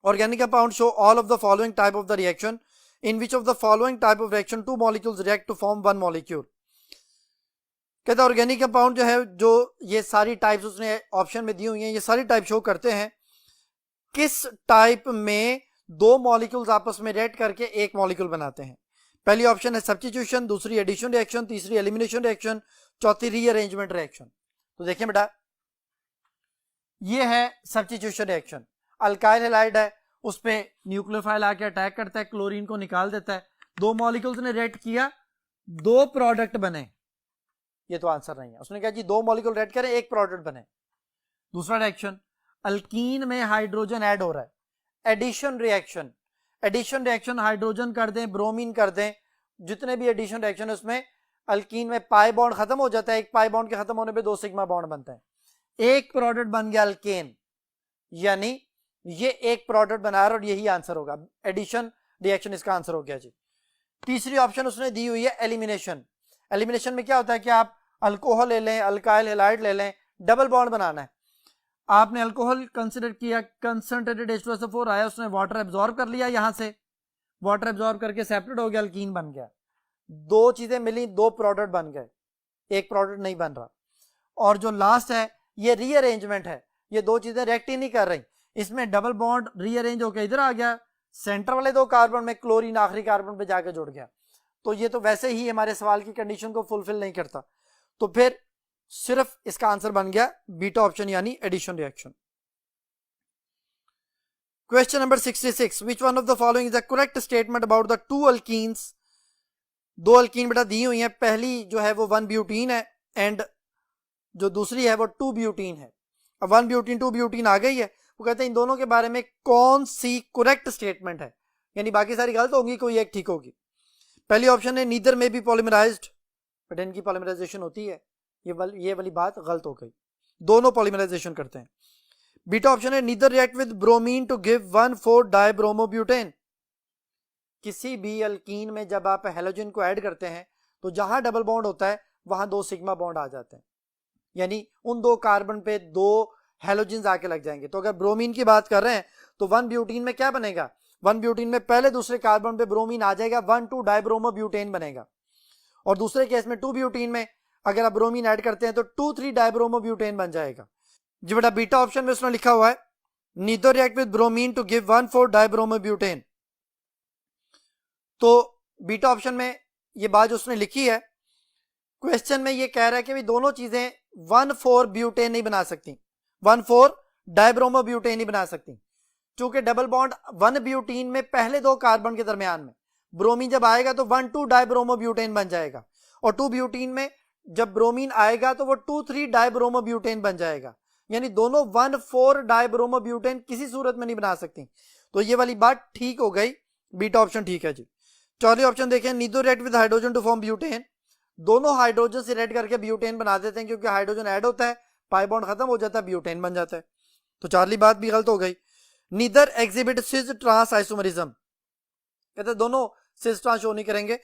S1: organic compound show all of the following type of the reaction in which of the following type of reaction 2 molecules react to form 1 molecule. कहता है ऑर्गेनिक कंपाउंड जो है, जो ये सारी टाइप्स उसने option में दी हुई हैं, ये सारी टाइप शो करते हैं किस टाइप में 2 मॉलिक्यूल्स आपस में रिएक्ट करके एक मॉलिक्यूल बनाते हैं। पहली ऑप्शन है सब्स्टिट्यूशन, दूसरी एडिशन रिएक्शन, तीसरी एलिमिनेशन रिएक्शन, चौथी रीअरेंजमेंट रिएक्शन। तो देखिए बेटा ये है सब्स्टिट्यूशन रिएक्शन। अल्काइल हैलाइड है, उस पे न्यूक्लियोफाइल आके अटैक करता है, क्लोरीन को निकाल देता है, 2 मॉलिक्यूल्स ने रिएक्ट किया, 2 प्रोडक्ट बने। ये तो आंसर नहीं है, उसने कहा जी 2 मॉलिक्यूल रिएक्ट करें एक प्रोडक्ट बने। दूसरा रिएक्शन, अल्कीन में हाइड्रोजन ऐड हो रहा है, addition reaction. Addition reaction hydrogen कर दें, ब्रोमीन कर दें, जितने भी एडिशन रिएक्शन है उसमें अल्कीन में पाई बॉन्ड खत्म हो जाता है, एक पाई बॉन्ड के खत्म होने पे 2 सिग्मा बॉन्ड बनता है, एक प्रोडक्ट बन गया अल्केन, यानी ये एक प्रोडक्ट बना रहा है और यही आंसर होगा, एडिशन रिएक्शन इसका आंसर हो गया जी। तीसरी ऑप्शन उसने दी हुई है एलिमिनेशन। एलिमिनेशन में क्या होता है कि आप अल्कोहल ले लें, अल्काइल हैलाइड ले लें, डबल बॉन्ड बनाना है। आपने अल्कोहल कंसिडर किया, कंसंट्रेटेड H2SO4 आया, उसने वाटर एब्जॉर्ब कर लिया, यहां से वाटर एब्जॉर्ब करके सेपरेट हो गया, अल्कीन बन गया। 2 चीजें मिली, 2 प्रोडक्ट बन गए, एक प्रोडक्ट नहीं बन रहा। और जो लास्ट है ये रीअरेंजमेंट है, ये 2 चीजें रिएक्ट ही नहीं कर रही, इसमें डबल बॉन्ड रीअरेंज होकर इधर आ गया, सेंटर वाले 2 कार्बन में क्लोरीन आखिरी कार्बन पे जाके जुड़ गया, तो ये तो वैसे ही हमारे सवाल की कंडीशन को फुलफिल नहीं करता, तो फिर सिर्फ इसका आंसर बन गया बीटा ऑप्शन यानी addition reaction. Question number 66, which one of the following is the correct statement about the two alkenes. दो अल्कीन बेटा दी हुई है, पहली जो है वो 1 ब्यूटीन है एंड जो दूसरी है वो 2 ब्यूटीन है। अब 1 ब्यूटीन 2 ब्यूटीन आ गई है, वो कहते हैं इन दोनों के बारे में कौन सी करेक्ट स्टेटमेंट है, यानी बाकी सारी गलत होंगी, कोई एक ठीक होगी। पहली ऑप्शन है नीदर में बी पॉलीमराइज्ड, बट इनकी पॉलीमराइजेशन होती है, ये वाली बात गलत हो गई, दोनों पॉलीमराइजेशन करते हैं। बीटा ऑप्शन है neither react with bromine to give 1,4-डाइब्रोमोब्यूटेन। किसी भी अल्कीन में जब आप हेलोजन को ऐड करते हैं तो जहां डबल बॉन्ड होता है वहां 2 सिग्मा बॉन्ड आ जाते हैं, यानी उन 2 कार्बन पे 2 हेलोजन आके लग जाएंगे। तो अगर ब्रोमीन की बात कर रहे हैं तो 1 ब्यूटीन में क्या बनेगा, 1 ब्यूटीन में पहले दूसरे कार्बन पे ब्रोमीन आ जाएगा, 1,2-डाइब्रोमोब्यूटेन बनेगा। और दूसरे केस में 2 ब्यूटीन में अगर आप ब्रोमीन ऐड करते हैं तो 2,3-डाइब्रोमोब्यूटेन बन जाएगा। जी बेटा बीटा ऑप्शन में उसने लिखा हुआ है neither react with bromine to give 1,4-डाइब्रोमोब्यूटेन। तो बीटा ऑप्शन में ये बात जो उसने लिखी है, क्वेश्चन में ये कह रहा है कि भी दोनों चीजें 1,4-ब्यूटेन नहीं बना सकती, 1,4-डाइब्रोमोब्यूटेन नहीं बना सकती, क्योंकि डबल बॉन्ड 1 ब्यूटीन में पहले 2 कार्बन के दरमियान में ब्रोमीन जब आएगा तो 1,2-डाइब्रोमोब्यूटेन बन जाएगा, और 2 ब्यूटीन में जब ब्रोमीन आएगा तो वो 2,3-डाइब्रोमोब्यूटेन बन जाएगा, यानी दोनों 1,4-डाइब्रोमोब्यूटेन किसी सूरत में नहीं बना सकती। तो ये वाली बात ठीक हो गई, बीटा ऑप्शन ठीक है जी। चौथी ऑप्शन देखें neither react with hydrogen to form butane. दोनों हाइड्रोजन से रेड करके ब्यूटेन बना देते हैं, क्योंकि हाइड्रोजन ऐड होता है, पाई बॉन्ड खत्म हो जाता है, ब्यूटेन बन जाता है। तो चारली बात भी गलत हो गई। Neither exhibit cis trans isomerism, कहते दोनों सिस ट्रांस शो नहीं करेंगे।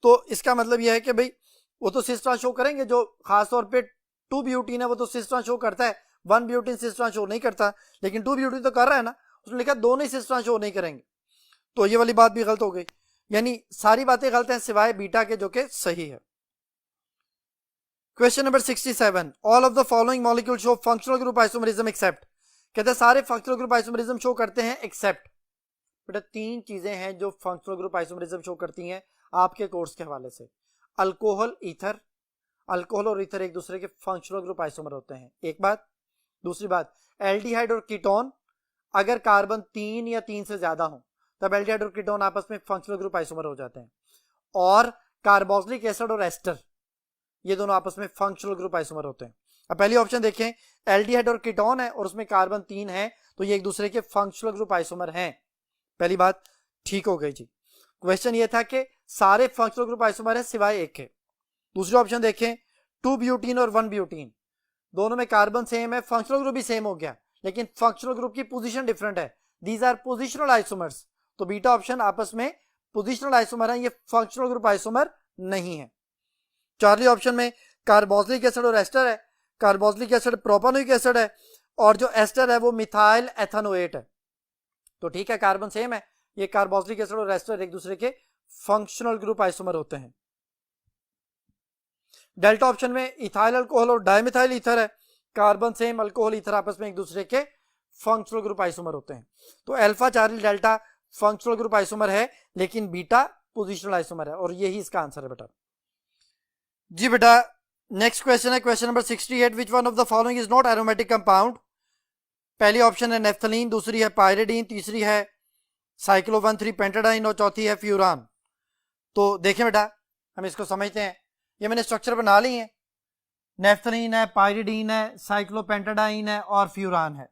S1: तो इसका मतलब यह है कि भाई वो तो सिस ट्रांस शो करेंगे, जो खासतौर पे 2 ब्यूटीन है वो तो सिस ट्रांस शो करता है, 1 ब्यूटीन सिस ट्रांस शो नहीं करता, लेकिन 2 ब्यूटीन तो कर रहा है ना, उसने लिखा दोनों ही सिस ट्रांस शो नहीं करेंगे। तो ये वाली बात भी गलत हो गई, यानी सारी बातें गलत हैं सिवाय बीटा के जो कि सही है। Question number 67, all of the following molecule show functional group isomerism except. कहते हैं सारे फंक्शनल ग्रुप आइसोमरिज्म शो करते हैं एक्सेप्ट। बेटा 3 चीजें हैं जो फंक्शनल ग्रुप आइसोमरिज्म शो करती हैं आपके कोर्स के हवाले से, अल्कोहल ईथर, अल्कोहल और ईथर एक दूसरे के फंक्शनल ग्रुप आइसोमर होते हैं, एक बात। दूसरी बात एल्डिहाइड और कीटोन, अगर कार्बन 3 या 3 से ज्यादा हो तब एल्डिहाइड और कीटोन आपस में फंक्शनल ग्रुप आइसोमर हो जाते हैं। और कार्बोक्सिलिक एसिड और एस्टर ये दोनों आपस में फंक्शनल ग्रुप आइसोमर होते हैं। अब पहली ऑप्शन देखें, एल्डिहाइड और कीटोन है और उसमें कार्बन 3 है, तो ये एक दूसरे के फंक्शनल ग्रुप आइसोमर हैं। पहली बात ठीक हो गई जी। क्वेश्चन ये था कि सारे फंक्शनल ग्रुप आइसोमर है सिवाय एक के। दूसरी ऑप्शन देखें, 2 ब्यूटीन और 1 ब्यूटीन, दोनों में कार्बन सेम है, फंक्शनल ग्रुप भी सेम हो गया, लेकिन फंक्शनल ग्रुप की पोजीशन डिफरेंट है, दीज आर पोजिशनल आइसोमर्स। तो बीटा ऑप्शन आपस में पोजिशनल आइसोमर है, ये फंक्शनल ग्रुप आइसोमर नहीं है। चार्ली ऑप्शन में कार्बोक्सिलिक एसिड और एस्टर है, कार्बोक्सिलिक एसिड प्रोपानोइक एसिड है और जो एस्टर है वो मिथाइल एथेनोएट है। तो ठीक है, कार्बन सेम है, ये कार्बोक्सिलिक एसिड और एस्टर एक दूसरे के फंक्शनल ग्रुप आइसोमर होते हैं। डेल्टा ऑप्शन में इथाइल अल्कोहल और डाइमिथाइल ईथर है, कार्बन सेम, अल्कोहल ईथर आपस में एक दूसरे के फंक्शनल ग्रुप आइसोमर होते हैं। तो alpha Charlie delta functional group isomer है, लेकिन बीटा पोजिशनल आइसोमर है, और यही इसका आंसर है बेटा जी। बेटा नेक्स्ट क्वेश्चन है question number 68, which one of the following is not aromatic compound. पहली ऑप्शन है नेफ्थलीन, दूसरी है पायरिडीन, तीसरी है साइक्लोवन-3 पेंटाडाइन और चौथी है फ्यूरान। तो देखें बेटा हम इसको समझते हैं, ये मैंने स्ट्रक्चर बना ली है, नेफ्थलीन है, पायरिडीन है, साइक्लोपेंटाडाइन है और फ्यूरान है।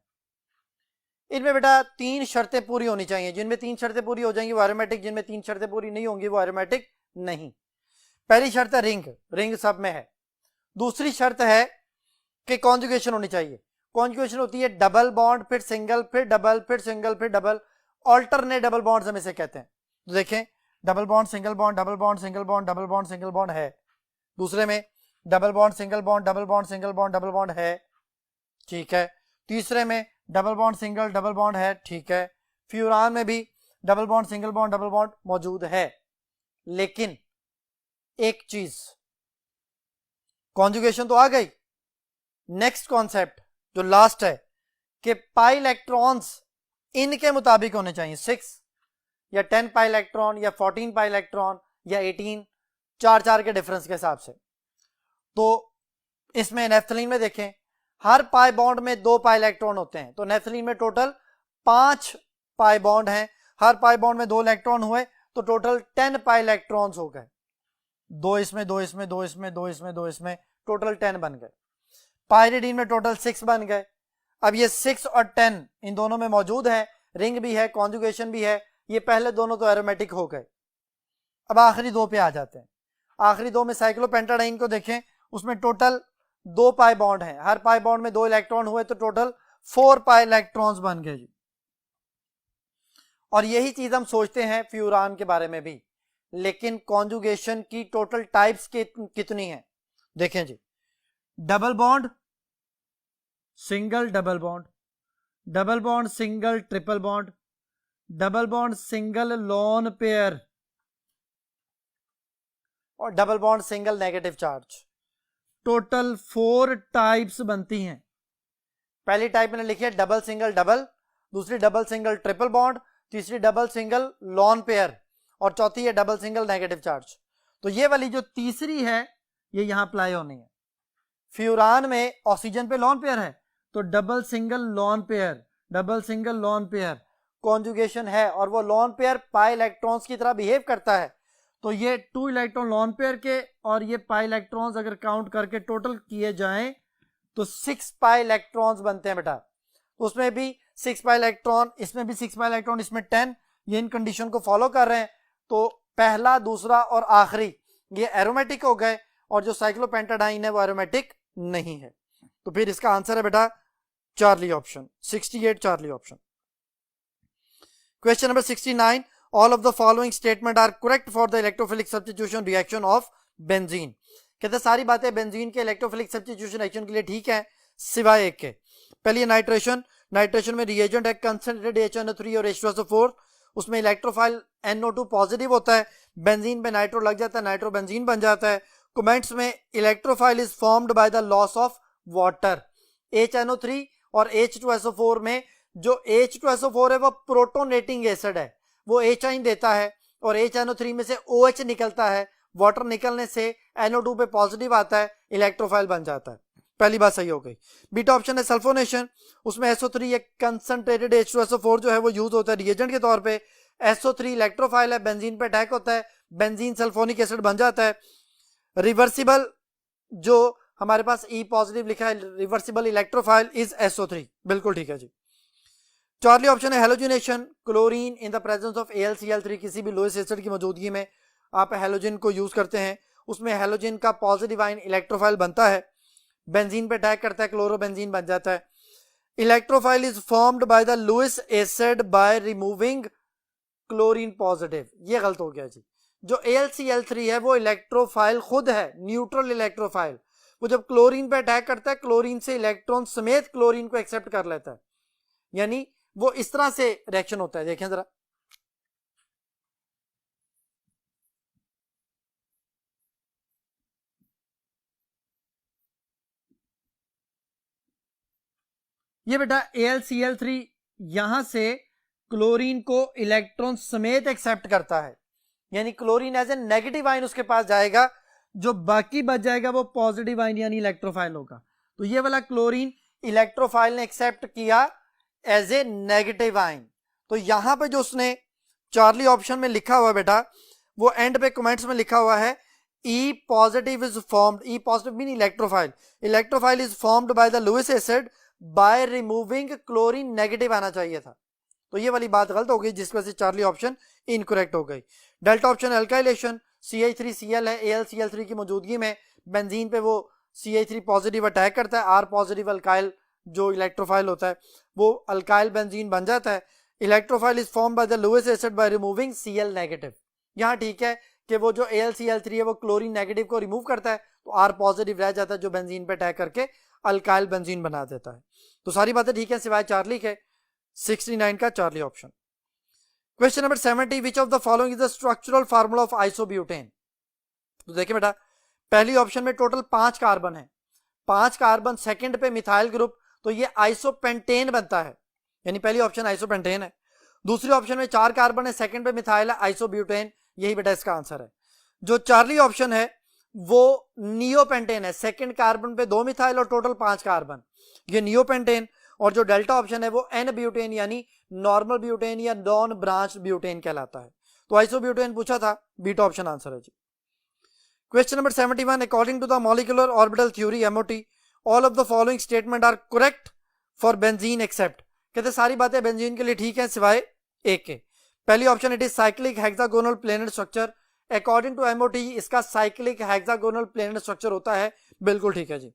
S1: इनमें बेटा 3 शर्तें पूरी होनी चाहिए, जिनमें 3 शर्तें पूरी हो जाएंगी वो एरोमेटिक, जिनमें 3 शर्तें पूरी नहीं होंगी वो एरोमेटिक नहीं। पहली शर्त है रिंग, रिंग सब में है। दूसरी शर्त है कि कॉन्जुगेशन होनी चाहिए, कॉन्जुगेशन होती है डबल बॉन्ड फिर सिंगल फिर डबल फिर सिंगल फिर डबल, ऑल्टरनेट डबल बॉन्ड्स हम इसे कहते हैं। तो देखें double bond single bond double bond single bond double bond single bond है, दूसरे में double bond single bond double bond single bond double bond है, ठीक है। तीसरे में double bond single double bond है, ठीक है। फ्यूरान में भी double bond single bond double bond मौजूद है, लेकिन एक चीज, कॉन्जुगेशन तो आ गई, नेक्स्ट कॉन्सेप्ट जो लास्ट है कि पाई इलेक्ट्रॉन्स इनके मुताबिक होने चाहिए, 6 या 10 पाई इलेक्ट्रॉन या 14 पाई इलेक्ट्रॉन या 18 4 के डिफरेंस के हिसाब से। तो इसमें नेफ्थलीन में देखें हर पाई बॉन्ड में 2 पाई इलेक्ट्रॉन होते हैं, तो नेफ्थलीन में टोटल 5 पाई बॉन्ड हैं, हर पाई बॉन्ड में 2 इलेक्ट्रॉन हुए तो टोटल 10 पाई इलेक्ट्रॉन्स हो गए, 2 इसमें 2 इसमें 2 इसमें 2 इसमें 2 इसमें, टोटल 10 बन गए। पायरिडीन में टोटल 6 बन गए। अब ये 6 और 10 इन दोनों में मौजूद है, रिंग भी है, कॉन्जुगेशन भी है, ये पहले दोनों तो एरोमेटिक हो गए। अब आखिरी 2 पे आ जाते हैं। आखिरी 2 में साइक्लोपेंटाडाइन को देखें, उसमें टोटल 2 पाई बॉन्ड हैं, हर पाई बॉन्ड में 2 इलेक्ट्रॉन हुए तो टोटल 4 पाई इलेक्ट्रॉन्स बन गए जी। और यही चीज हम सोचते हैं फ्यूरान के बारे में भी, लेकिन कॉन्जुगेशन की टोटल टाइप्स कितनी है देखें जी। Double bond, single double bond, double bond single triple bond, double bond single lone pair और double bond single negative charge. Total 4 types बनती हैं। पहली टाइप मैंने लिखी है डबल सिंगल डबल, दूसरी डबल सिंगल ट्रिपल बॉन्ड, तीसरी डबल सिंगल लॉन पेयर और चौथी है डबल सिंगल नेगेटिव चार्ज। तो ये वाली जो तीसरी है ये यहां अप्लाई होनी है। फ्यूरान में ऑक्सीजन पे लॉन पेयर है तो double single lone pair, double single lone pair conjugation है और वो लॉन पेयर पाई इलेक्ट्रॉन्स की तरह बिहेव करता है। तो ये 2 इलेक्ट्रॉन लॉन पेयर के और ये पाई इलेक्ट्रॉन्स अगर काउंट करके टोटल किए जाएं तो 6 पाई इलेक्ट्रॉन्स बनते हैं बेटा। उसमें भी 6 पाई इलेक्ट्रॉन, इसमें भी 6 पाई इलेक्ट्रॉन, इसमें 10। ये इन कंडीशन को फॉलो कर रहे हैं। तो पहला, दूसरा और आखिरी ये एरोमेटिक हो गए और जो साइक्लोपेंटाडाइन है वो एरोमेटिक नहीं है। तो फिर इसका आंसर है बेटा Charlie option, 68 Charlie option. Question number 69, all of the following statement are correct for the electrophilic substitution reaction of benzene. कहते सारी बातें बेंजीन के इलेक्ट्रोफिलिक सब्स्टिट्यूशन रिएक्शन के लिए ठीक है सिवाय एक के। पहली नाइट्रेशन, नाइट्रेशन में रिएजेंट है कंसंट्रेटेड HNO3 और H2SO4, उसमें इलेक्ट्रोफाइल NO2 पॉजिटिव होता है, बेंजीन पे नाइट्रो लग जाता है, नाइट्रो बेंजीन बन जाता है। कमेंट्स में electrophile is formed by the loss of water. HNO3 और H2SO4 में जो H2SO4 है वो प्रोटोनेटिंग एसिड है, वो H आइन देता है और HNO3 में से OH निकलता है, वाटर निकलने से NO2 पे पॉजिटिव आता है, इलेक्ट्रोफाइल बन जाता है। पहली बात सही हो गई। बीटा ऑप्शन है सल्फोनेशन, उसमें SO3 एक कंसंट्रेटेड H2SO4 जो है वो यूज होता है रिएजेंट के तौर पे। SO3 इलेक्ट्रोफाइल है, बेंजीन पे अटैक होता है, बेंजीन सल्फोनिक एसिड बन जाता है। रिवर्सिबल जो हमारे पास E पॉजिटिव लिखा है, रिवर्सिबल इलेक्ट्रोफाइल इज SO3, बिल्कुल ठीक है जी। चार्ली ऑप्शन है halogenation, chlorine in the presence of AlCl3, किसी भी लोएस्ट एसिड की मौजूदगी में आप हेलोजन को यूज करते हैं, उसमें हेलोजन का पॉजिटिव आयन इलेक्ट्रोफाइल बनता है, बेंजीन पे अटैक करता है, क्लोरोबेंजीन बन जाता है। Electrophile is formed by the Lewis acid by removing chlorine positive, ये गलत हो गया जी। जो AlCl3 है वो इलेक्ट्रोफाइल खुद है, न्यूट्रल इलेक्ट्रोफाइल, वो जब क्लोरीन पे अटैक करता है क्लोरीन से इलेक्ट्रॉन समेत क्लोरीन को एक्सेप्ट कर लेता है, यानी वो इस तरह से रिएक्शन होता है। देखें जरा, ये बेटा AlCl3 यहां से क्लोरीन को इलेक्ट्रॉन समेत एक्सेप्ट करता है, यानी chlorine as a negative ion उसके पास जाएगा, जो बाकी बच जाएगा वो पॉजिटिव आयन यानी इलेक्ट्रोफाइल होगा। तो ये वाला क्लोरीन इलेक्ट्रोफाइल ने एक्सेप्ट किया एज ए नेगेटिव आयन। तो यहां पे जो उसने चार्ली ऑप्शन में लिखा हुआ बेटा, वो एंड पे कमेंट्स में लिखा हुआ है E positive is formed, E positive mean electrophile, electrophile is formed by the Lewis acid by removing chlorine, negative आना चाहिए था। तो ये वाली बात गलत हो गई, जिस वजह से चार्ली ऑप्शन इनकरेक्ट हो गई। डेल्टा ऑप्शन अल्काइलेशन, CH3Cl है, AlCl3 की मौजूदगी में बेंजीन पे वो CH3 पॉजिटिव अटैक करता है, R पॉजिटिव अल्काइल जो इलेक्ट्रोफाइल होता है वो अल्काइल बेंजीन बन जाता है। Electrophile is form by the Lewis acid by removing Cl negative. यहाँ ठीक है कि वो जो AlCl3 है वो क्लोरीन नेगेटिव को रिमूव करता है तो R पॉजिटिव रह जाता है, जो बेंजीन पे अटैक करके अल्काइल बेंजीन बना देता है। तो सारी बातें ठीक है सिवाय चार्ली के, 69 का Charlie option. Question number 70, which of the following is the structural formula of isobutane. तो देखिए बेटा, पहली ऑप्शन में टोटल 5 कार्बन है, 5 कार्बन, सेकंड पे मिथाइल ग्रुप, तो ये आइसोपेंटेन बनता है, यानी पहली ऑप्शन आइसोपेंटेन है। दूसरी ऑप्शन में 4 कार्बन है, सेकंड पे मिथाइल है, आइसोब्यूटेन, यही बेटा इसका आंसर है। जो चार्ली ऑप्शन है वो नियोपेंटेन है, सेकंड कार्बन पे 2 मिथाइल और टोटल 5 कार्बन, ये नियोपेंटेन। और जो डेल्टा ऑप्शन है वो एन ब्यूटेन यानी नॉर्मल ब्यूटेन या नॉन ब्रांच ब्यूटेन कहलाता है। तो आइसोब्यूटेन पूछा था, बीटा ऑप्शन आंसर है जी। Question number 71, according to the molecular orbital theory MOT all of the following statement are correct for benzene except. कहते सारी बातें बेंजीन के लिए ठीक है सिवाय एक के। पहली option, it is cyclic hexagonal planar structure. According to MOT इसका साइक्लिक हेक्सागोनल प्लेनेट स्ट्रक्चर होता है, बिल्कुल ठीक है जी।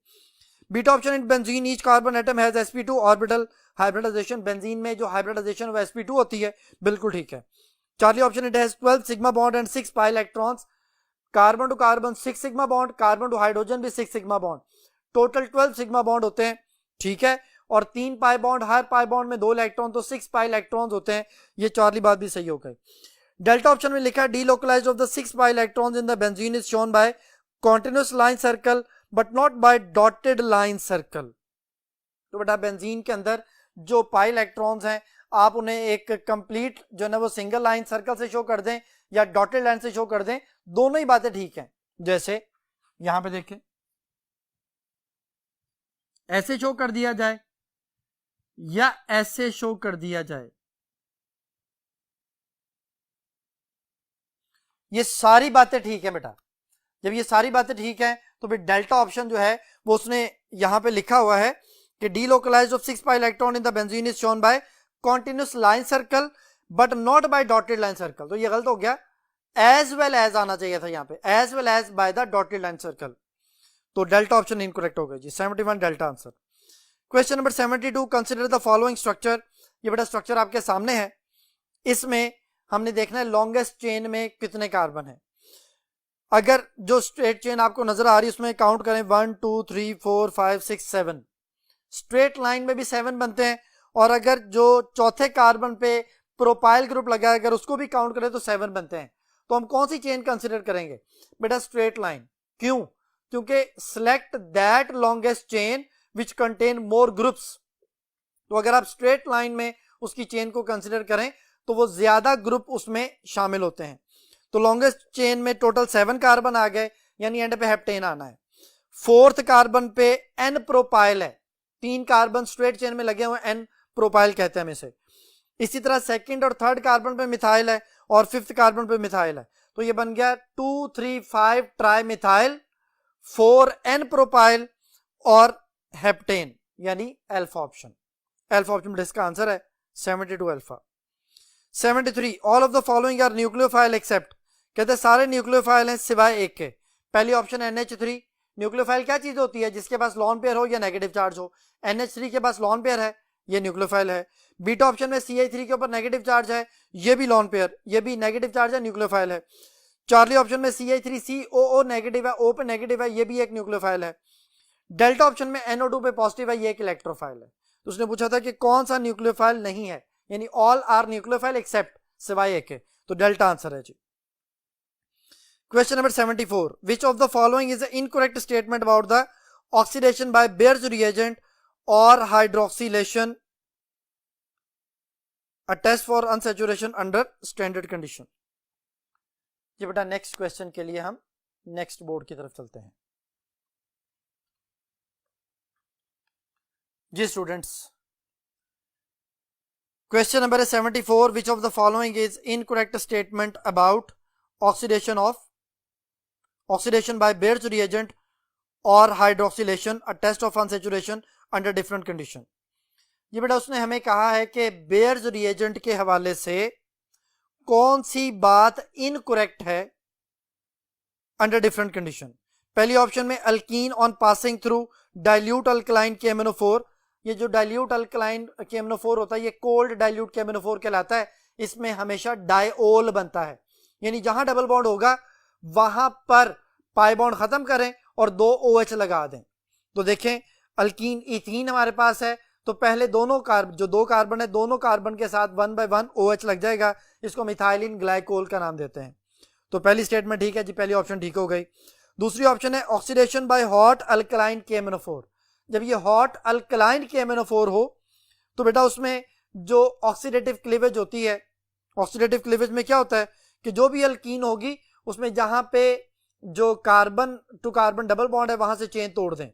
S1: Beta option, in benzene each carbon atom has sp2 orbital hybridisation. Benzene में जो हाइब्रिडाइजेशन वो sp2 होती है, बिल्कुल ठीक है। Charlie option, it has 12 sigma bond and 6 pi electrons. Carbon to carbon 6 sigma bond, carbon to hydrogen भी 6 sigma bond, total 12 sigma bond होते हैं, ठीक है। और 3 पाई बॉन्ड, हर पाई बॉन्ड में 2 इलेक्ट्रॉन, तो 6 पाई इलेक्ट्रॉन्स होते हैं। ये चार्ली बात भी सही हो गई। डेल्टा ऑप्शन में लिखा है delocalised of the 6 pi electrons in the benzene is shown by continuous line circle but not by dotted line circle. तो बेटा बेंजीन के अंदर जो पाई इलेक्ट्रॉन्स हैं आप उन्हें एक कंप्लीट जो है ना वो सिंगल लाइन सर्कल से शो कर दें या डॉटेड लाइन से शो कर दें, दोनों ही बातें ठीक हैं। जैसे यहां पे देखें, ऐसे शो कर दिया जाए या ऐसे शो कर दिया जाए, ये सारी बातें ठीक है बेटा। जब ये सारी बातें ठीक है तो फिर डेल्टा ऑप्शन जो है वो उसने यहां पे लिखा हुआ है कि delocalised of 6 pi electron in the benzene is shown by continuous line circle but not by dotted line circle. तो ये गलत हो गया, एज वेल एज आना चाहिए था यहाँ पे, as well as by the dotted line circle. तो डेल्टा ऑप्शन इनकरेक्ट हो गया जी, 71 delta answer. Question number 72, consider the following structure. ये बेटा स्ट्रक्चर आपके सामने है, इसमें हमने देखना है लॉन्गेस्ट चेन में कितने कार्बन है। अगर जो स्ट्रेट चेन आपको नजर आ रही है उसमें काउंट करें 1 2 3 4 5 6 7, स्ट्रेट लाइन में भी 7 बनते हैं। और अगर जो चौथे कार्बन पे प्रोपाइल ग्रुप लगा है अगर उसको भी काउंट करें तो 7 बनते हैं। तो हम कौन सी चेन कंसिडर करेंगे बेटा? Straight line. क्यों? क्योंकि select that longest chain which contain more groups. तो अगर आप स्ट्रेट लाइन में उसकी चेन को कंसिडर करें तो वो ज्यादा ग्रुप उसमें शामिल होते हैं। तो लॉन्गेस्ट चेन में टोटल 7 कार्बन आ गए, यानी एंड पे हेप्टेन आना है। फोर्थ कार्बन पे एन प्रोपाइल है, 3 कार्बन स्ट्रेट चेन में लगे हुए, एन प्रोपाइल कहते हैं हम इसे। इसी तरह सेकंड और थर्ड कार्बन पे मिथाइल है और फिफ्थ कार्बन पे मिथाइल है। तो ये बन गया 2 3 5 ट्राई मिथाइल, 4 एन प्रोपाइल और हेप्टेन यानी अल्फा ऑप्शन। अल्फा ऑप्शन इसका आंसर है 72 alpha. 73, all of the following are nucleophile except. कहते हैं सारे न्यूक्लियोफाइल हैं सिवाय एक के। पहली ऑप्शन NH3। न्यूक्लियोफाइल क्या चीज होती है? जिसके पास लॉन पेयर हो या नेगेटिव चार्ज हो। NH3 के पास लॉन पेयर है, ये न्यूक्लियोफाइल है। बीटा ऑप्शन में CH3 के ऊपर नेगेटिव चार्ज है, ये भी लॉन पेयर, ये भी नेगेटिव चार्ज है, न्यूक्लियोफाइल है। चार्ली ऑप्शन में CH3 COO नेगेटिव है, O पे नेगेटिव है, ये भी एक न्यूक्लियोफाइल है। डेल्टा ऑप्शन में NO2 पे पॉजिटिव है, ये एक इलेक्ट्रोफाइल है। तो उसने पूछा था कि कौन सा न्यूक्लियोफाइल नहीं है, यानी ऑल आर न्यूक्लियोफाइल एक्सेप्ट, सिवाय एक है। तो डेल्टा आंसर है जी। Question number 74, which of the following is incorrect statement about the oxidation by Baeyer's reagent और hydroxylation a test for unsaturation under standard condition. जी बेटा नेक्स्ट क्वेश्चन के लिए हम नेक्स्ट बोर्ड की तरफ चलते हैं। जी students, question number 74, which of the following is incorrect statement about oxidation by Baeyer's reagent और hydroxylation a test of unsaturation under different condition. ये बेटा उसने हमें कहा है कि बेयर्स रिएजेंट के हवाले से कौन सी बात इनकरेक्ट है अंडर डिफरेंट कंडीशन। पहली ऑप्शन में alkyne on passing through dilute alkaline KMnO4। ये जो डाइल्यूट अल्कलाइन KMnO4 होता है ये कोल्ड डाइल्यूट KMnO4 कहलाता है। इसमें हमेशा डाइओल बनता है, यानी जहां डबल बॉन्ड होगा वहां पर पाई बॉन्ड खत्म करें और 2 OH लगा दें। तो देखें अल्कीन इथीन हमारे पास है, तो पहले दोनों कार्बन, जो 2 कार्बन है, दोनों कार्बन के साथ 1 by 1 OH लग जाएगा। इसको मिथाइलिन ग्लाइकोल का नाम देते हैं। तो पहली स्टेटमेंट ठीक है जी, पहली ऑप्शन ठीक हो गई। दूसरी ऑप्शन है oxidation by hot alkaline KMnO4। जब ये हॉट अल्कलाइन KMnO4 हो तो बेटा उसमें जो ऑक्सीडेटिव क्लीवेज होती है, ऑक्सीडेटिव क्लीवेज में क्या होता है कि जो भी अल्कीन होगी उसमें जहां पे जो carbon to carbon double bond है वहां से चेन तोड़ दें,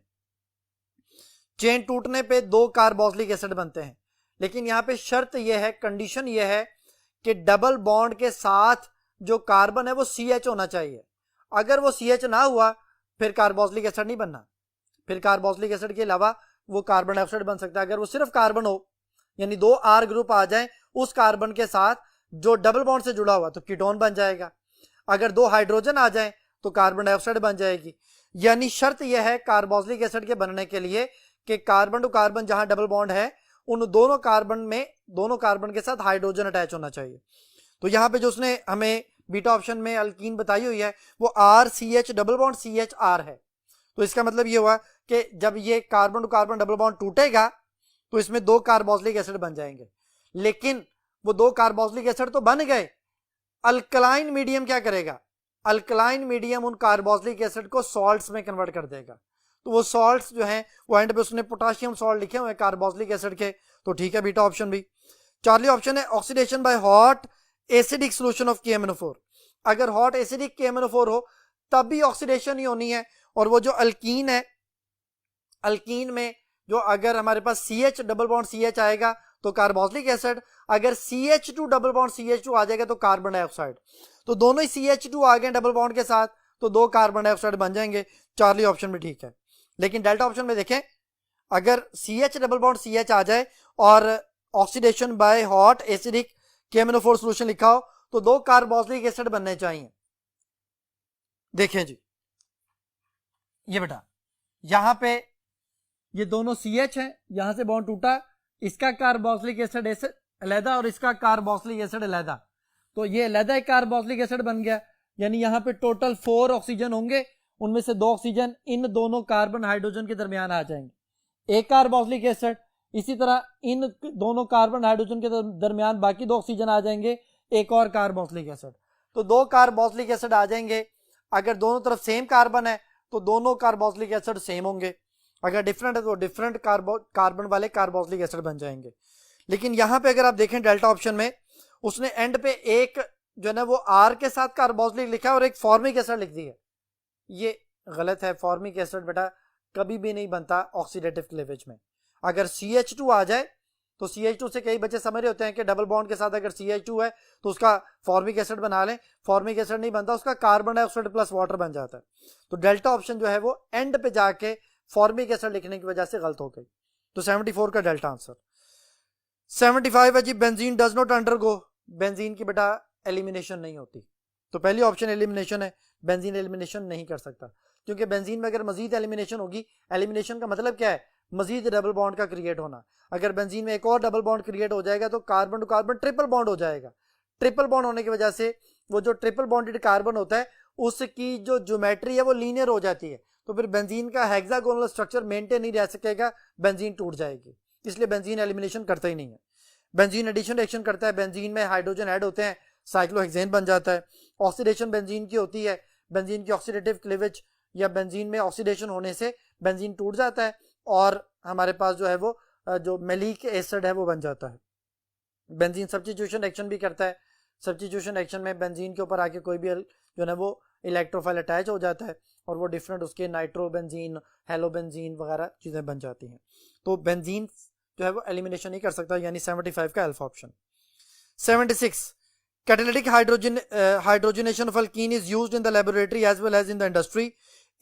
S1: चेन टूटने पे 2 कार्बोक्सिलिक एसिड बनते हैं। लेकिन यहां पे शर्त यह है, कंडीशन यह है कि डबल बॉन्ड के साथ जो कार्बन है वो CH होना चाहिए। अगर वो CH ना हुआ फिर कार्बोक्सिलिक एसिड नहीं बनना, फिर कार्बोक्सिलिक एसिड के अलावा वो कार्बन डाइऑक्साइड बन सकता है। अगर वो सिर्फ कार्बन हो, यानी 2 R ग्रुप आ जाए उस कार्बन के साथ जो डबल बॉन्ड से जुड़ा हुआ, तो कीटोन बन जाएगा। अगर 2 हाइड्रोजन आ जाए तो कार्बन डाइऑक्साइड बन जाएगी। यानी शर्त यह है कार्बोक्सिलिक एसिड के बनने के लिए कि कार्बन टू कार्बन जहां डबल बॉन्ड है उन दोनों कार्बन के साथ हाइड्रोजन अटैच होना चाहिए। तो यहां पे जो उसने हमें बीटा ऑप्शन में अल्कीन बताई हुई है वो RCH डबल बॉन्ड CHR है। तो इसका मतलब ये हुआ कि जब ये carbon to carbon double bond टूटेगा तो इसमें 2 कार्बोक्सिलिक एसिड बन जाएंगे। लेकिन वो 2 कार्बोक्सिलिक एसिड तो बन गए, अल्कलाइन मीडियम क्या करेगा? अल्कलाइन मीडियम उन कार्बोक्सिलिक एसिड को सॉल्ट्स में कन्वर्ट कर देगा। तो वो सॉल्ट्स जो हैं वो एंड पे उसने पोटाशियम सॉल्ट लिखे हुए हैं कार्बोक्सिलिक एसिड के। तो ठीक है बीटा ऑप्शन भी। चार्ली ऑप्शन है oxidation by hot acidic solution of KMnO4। अगर हॉट एसिडिक KMnO4 हो तब भी ऑक्सीडेशन ही होनी है। और वो जो अल्कीन है, अल्कीन में जो अगर हमारे पास CH डबल बॉन्ड CH आएगा तो कार्बोक्सिलिक एसिड, अगर CH2 डबल बॉन्ड CH2 आ जाएगा तो कार्बन डाइऑक्साइड। तो दोनों ही CH2 आ गए डबल बॉन्ड के साथ तो 2 कार्बन डाइऑक्साइड बन जाएंगे। चार्ली ऑप्शन भी ठीक है। लेकिन डेल्टा ऑप्शन में देखें, अगर CH डबल बॉन्ड CH आ जाए और oxidation by hot acidic KMnO4 solution लिखा हो तो 2 कार्बोक्सिलिक एसिड बनने चाहिए। देखें जी, ये बेटा यहां पे ये दोनों CH है, यहां से बॉन्ड टूटा, इसका कार्बोक्सिलिक एसिड अलहदा और इसका कार्बोक्सिलिक एसिड अलहदा, तो ये अलहदा एक कार्बोक्सिलिक एसिड बन गया। यानी यहां पे टोटल 4 ऑक्सीजन होंगे, उनमें से 2 ऑक्सीजन इन दोनों कार्बन हाइड्रोजन के दरमियान आ जाएंगे, एक कार्बोक्सिलिक एसिड। इसी तरह इन दोनों कार्बन हाइड्रोजन के दरमियान बाकी 2 ऑक्सीजन आ जाएंगे, एक और कार्बोक्सिलिक एसिड। तो 2 कार्बोक्सिलिक एसिड आ जाएंगे। अगर दोनों तरफ सेम कार्बन है तो दोनों कार्बोक्सिलिक एसिड सेम होंगे, अगर डिफरेंट है तो डिफरेंट कार्बन वाले कार्बोक्सिलिक एसिड बन जाएंगे। लेकिन यहां पे अगर आप देखें डेल्टा ऑप्शन में उसने एंड पे एक जो है ना वो R के साथ कार्बोक्सिलिक लिखा है और एक फॉर्मिक एसिड लिख दी है। ये गलत है। फॉर्मिक एसिड बेटा कभी भी नहीं बनता ऑक्सीडेटिव क्लीवेज में। अगर CH2 आ जाए तो CH2 से कई बच्चे समझ रहे होते हैं कि डबल बॉन्ड के साथ अगर CH2 है तो उसका फॉर्मिक एसिड बना लें। फॉर्मिक एसिड नहीं बनता, उसका कार्बन डाइऑक्साइड प्लस वाटर बन जाता है। तो डेल्टा ऑप्शन जो है वो एंड पे जाके फॉर्मिक एसिड लिखने की वजह से गलत हो गई। तो 74 का डेल्टा आंसर। 75 है जी, benzene does not undergo. Benzene की बेटा एलिमिनेशन नहीं होती। तो पहली ऑप्शन एलिमिनेशन है, बेंजीन एलिमिनेशन नहीं कर सकता क्योंकि बेंजीन में अगर मजीद एलिमिनेशन होगी, एलिमिनेशन का मतलब क्या है? मजीद डबल बॉन्ड का क्रिएट होना। अगर बेंजीन में एक और डबल बॉन्ड क्रिएट हो जाएगा तो carbon to carbon triple bond हो जाएगा। ट्रिपल बॉन्ड होने की वजह से वो जो ट्रिपल बॉन्डेड कार्बन होता है उसकी जो ज्योमेट्री है वो लीनियर हो जाती है। तो फिर बेंजीन का हेक्सागोनल स्ट्रक्चर मेंटेन नहीं रह सकेगा, बेंजीन टूट जाएगी। इसलिए बेंजीन एलिमिनेशन करता ही नहीं है। बेंजीन एडिशन रिएक्शन करता है, बेंजीन में हाइड्रोजन ऐड होते हैं, साइक्लोहेक्सेन बन जाता है। ऑक्सीडेशन बेंजीन की होती है, बेंजीन की ऑक्सीडेटिव क्लीवेज या बेंजीन में ऑक्सीडेशन होने से बेंजीन टूट जाता है और हमारे पास जो है वो जो मैलिक एसिड है वो बन जाता है। बेंजीन सब्स्टिट्यूशन रिएक्शन भी करता है। सब्स्टिट्यूशन रिएक्शन में बेंजीन के ऊपर आके कोई भी जो है वो इलेक्ट्रोफाइल अटैच हो जाता है और वो डिफरेंट उसके नाइट्रोबेंजीन, हेलोबेंजीन वगैरह चीज़ें बन जाती हैं। तो बेंजीन जो है वो एलिमिनेशन नहीं कर सकता, यानी 75 का alpha option. 76 catalytic hydrogenation of alkene is used in the laboratory as well as in the industry.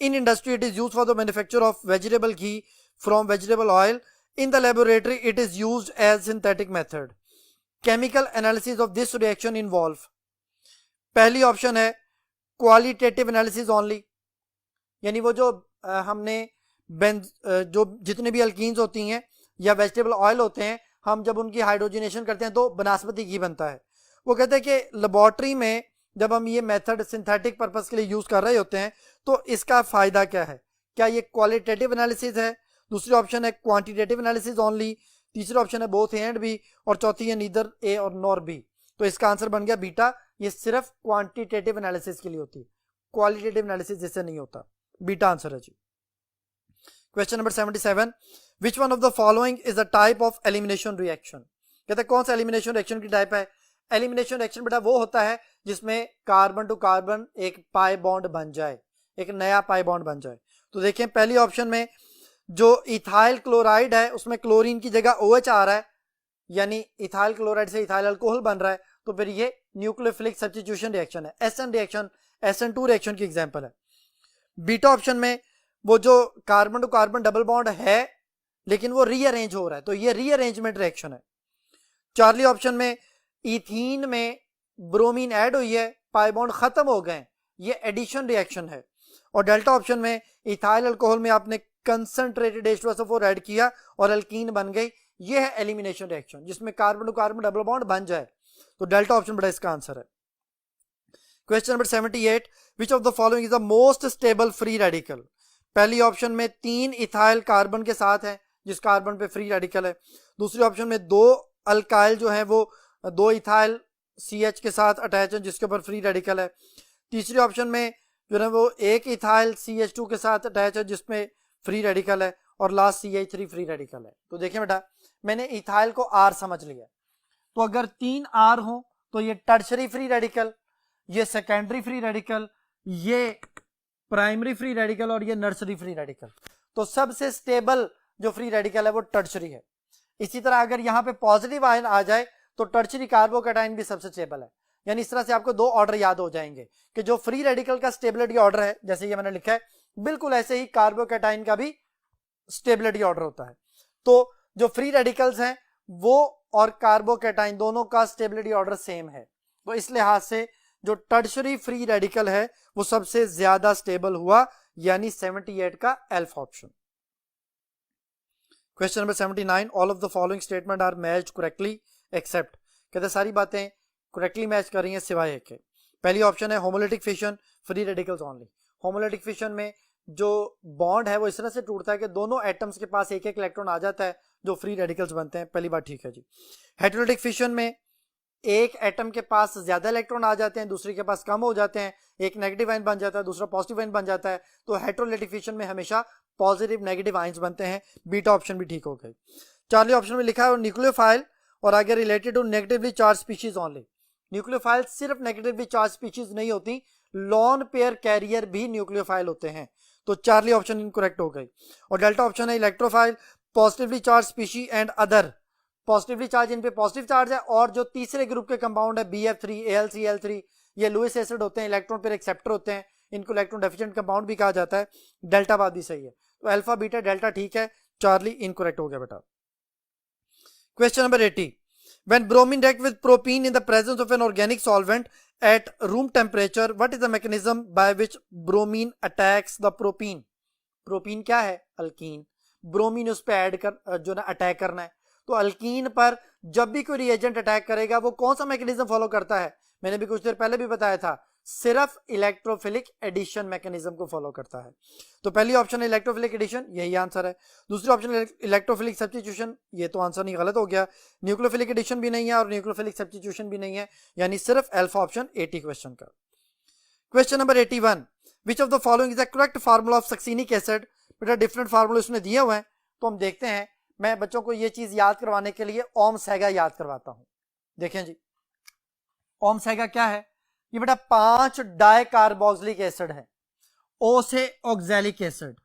S1: In industry it is used for the manufacture of vegetable ghee from vegetable oil. In the laboratory it is used as synthetic method. Chemical analysis of this reaction involve, पहली option है qualitative analysis only, यानी वो जो हमने जो जितने भी alkenes होती हैं या वेजिटेबल ऑयल होते हैं, हम जब उनकी हाइड्रोजनेशन करते हैं तो बनस्पति घी बनता है। वो कहते हैं कि लेबोरेटरी में जब हम ये मेथड सिंथेटिक पर्पस के लिए यूज कर रहे होते हैं तो इसका फायदा क्या है? क्या ये क्वालिटेटिव एनालिसिस है? दूसरी ऑप्शन है क्वांटिटेटिव एनालिसिस ओनली, तीसरी ऑप्शन है बोथ ए एंड बी, और चौथी है नीदर ए और नॉर बी। तो इसका आंसर बन गया बीटा, ये सिर्फ क्वांटिटेटिव एनालिसिस के लिए होती है, क्वालिटेटिव एनालिसिस जैसे नहीं होता। बीटा आंसर है जी। Question number 77, which one of the following is a type of elimination reaction? कहते हैं कौन सा एलिमिनेशन रिएक्शन की टाइप है? एलिमिनेशन रिएक्शन बेटा वो होता है जिसमें कार्बन टू कार्बन एक पाई बॉन्ड बन जाए, एक नया पाई बॉन्ड बन जाए। तो देखें पहली ऑप्शन में जो इथाइल क्लोराइड है उसमें क्लोरीन की जगह OH आ रहा है, यानी इथाइल क्लोराइड से इथाइल अल्कोहल बन रहा है, तो फिर ये न्यूक्लियोफिलिक सब्स्टिट्यूशन रिएक्शन है, SN रिएक्शन, SN2 रिएक्शन की एग्जांपल है। बीटा ऑप्शन में वो जो carbon to carbon double bond है लेकिन वो रीअरेंज हो रहा है, तो ये रीअरेंजमेंट रिएक्शन है। चार्ली ऑप्शन में इथीन में ब्रोमीन ऐड हुई है, पाई बॉन्ड खत्म हो गए, ये एडिशन रिएक्शन है। और डेल्टा ऑप्शन में इथाइल अल्कोहल में आपने कंसंट्रेटेड H2SO4 ऐड किया और अल्कीन बन गई, ये है एलिमिनेशन रिएक्शन जिसमें carbon to carbon double bond बन जाए। तो डेल्टा ऑप्शन बड़ा इसका आंसर है। Question number 78, which of the following is the most stable free radical. पहली ऑप्शन में 3 इथाइल कार्बन के साथ है जिस कार्बन पे फ्री रेडिकल है। दूसरी ऑप्शन में 2 अल्काइल जो है वो 2 इथाइल CH के साथ अटैच है जिसके ऊपर फ्री रेडिकल है। तीसरी ऑप्शन में जो है वो 1 इथाइल CH2 के साथ अटैच है जिसमें फ्री रेडिकल है, और लास्ट CH3 फ्री रेडिकल है। तो देखिए बेटा, मैंने इथाइल को R समझ लिया, तो अगर 3 R हो तो ये टर्शरी फ्री रेडिकल, ये सेकेंडरी फ्री रेडिकल, ये प्राइमरी फ्री रेडिकल और ये नर्सरी फ्री रेडिकल। तो सबसे स्टेबल जो फ्री रेडिकल है वो टर्शरी है। इसी तरह अगर यहां पे पॉजिटिव आयन आ जाए तो टर्शरी कार्बोकैटायन भी सबसे स्टेबल है। यानी इस तरह से आपको 2 ऑर्डर याद हो जाएंगे कि जो फ्री रेडिकल का स्टेबिलिटी ऑर्डर है, जैसे ये मैंने लिखा है, बिल्कुल ऐसे ही कार्बोकैटायन का भी स्टेबिलिटी ऑर्डर होता है। तो जो फ्री रेडिकल्स हैं वो और कार्बोकैटायन दोनों का स्टेबिलिटी ऑर्डर सेम है, तो इस लिहाज से जो टर्शरी फ्री रेडिकल है वो सबसे ज्यादा स्टेबल हुआ, यानी 78 का alpha option. Question number 79, all of the following statement are matched correctly except. कहते सारी बातें करेक्टली मैच कर रही हैं सिवाय एक के। पहली ऑप्शन है homolytic fission, free radicals only. Homolytic fission में जो बॉन्ड है वो इस तरह से टूटता है कि दोनों एटम्स के पास एक एक इलेक्ट्रॉन आ जाता है जो फ्री रेडिकल्स बनते हैं, पहली बात ठीक है जी। हेटेरोलिटिक फिशन में एक एटम के पास ज्यादा इलेक्ट्रॉन आ जाते हैं, दूसरे के पास कम हो जाते हैं, एक नेगेटिव आयन बन जाता है, दूसरा पॉजिटिव आयन बन जाता है। तो हेटेरोलिटिक फिशन में हमेशा पॉजिटिव नेगेटिव आयंस बनते हैं। बीटा ऑप्शन भी ठीक हो गई। चार्ली ऑप्शन में लिखा है न्यूक्लियोफाइल और आगे related to negatively charge species only. Nucleophile सिर्फ नेगेटिवली चार्ज स्पीशीज नहीं होती, लॉन पेयर कैरियर भी न्यूक्लियोफाइल होते हैं। तो चार्ली ऑप्शन इनकरेक्ट हो गई। और डेल्टा ऑप्शन है electrophile, positively charge species and other. Positively charge, इन पे पॉजिटिव चार्ज है, और जो तीसरे ग्रुप के कंपाउंड है BF3 AlCl3, ये लुईस एसिड होते हैं, इलेक्ट्रॉन पेयर एक्सेप्टर होते हैं, इनको इलेक्ट्रॉन डेफिशिएंट कंपाउंड भी कहा जाता है। डेल्टा बात भी सही है, तो अल्फा बीटा डेल्टा ठीक है, चार्ली इनकरेक्ट हो गया बेटा। Question number 80, when bromine react with propene in the presence of an organic solvent at room temperature, what is the mechanism by which bromine attacks the propene? Propene क्या है? Alkyne. Bromine उस पर add कर जो ना attack करना है, तो अल्कीन पर जब भी कोई रिएजेंट अटैक करेगा वो कौन सा मैकेनिज्म फॉलो करता है? मैंने भी कुछ देर पहले भी बताया था, सिर्फ इलेक्ट्रोफिलिक एडिशन मैकेनिज्म को फॉलो करता है। तो पहली ऑप्शन है इलेक्ट्रोफिलिक एडिशन, यही आंसर है। दूसरी ऑप्शन इलेक्ट्रोफिलिक सब्स्टिट्यूशन, ये तो आंसर नहीं, गलत हो गया। न्यूक्लियोफिलिक एडिशन भी नहीं है और न्यूक्लियोफिलिक सब्स्टिट्यूशन भी नहीं है, यानी सिर्फ अल्फा ऑप्शन 80 क्वेश्चन का। Question number 81, which of the following is the correct formula of succinic acid. बेटा डिफरेंट फार्मूले उसने दिए हुए हैं, तो हम देखते हैं। मैं बच्चों को ये चीज याद करवाने के लिए ओम सैगा याद करवाता हूं। देखें जी, ओम सैगा क्या है? ये बेटा 5 डाई कार्बोक्सिलिक एसिड है। O से ऑक्सैलिक एसिड,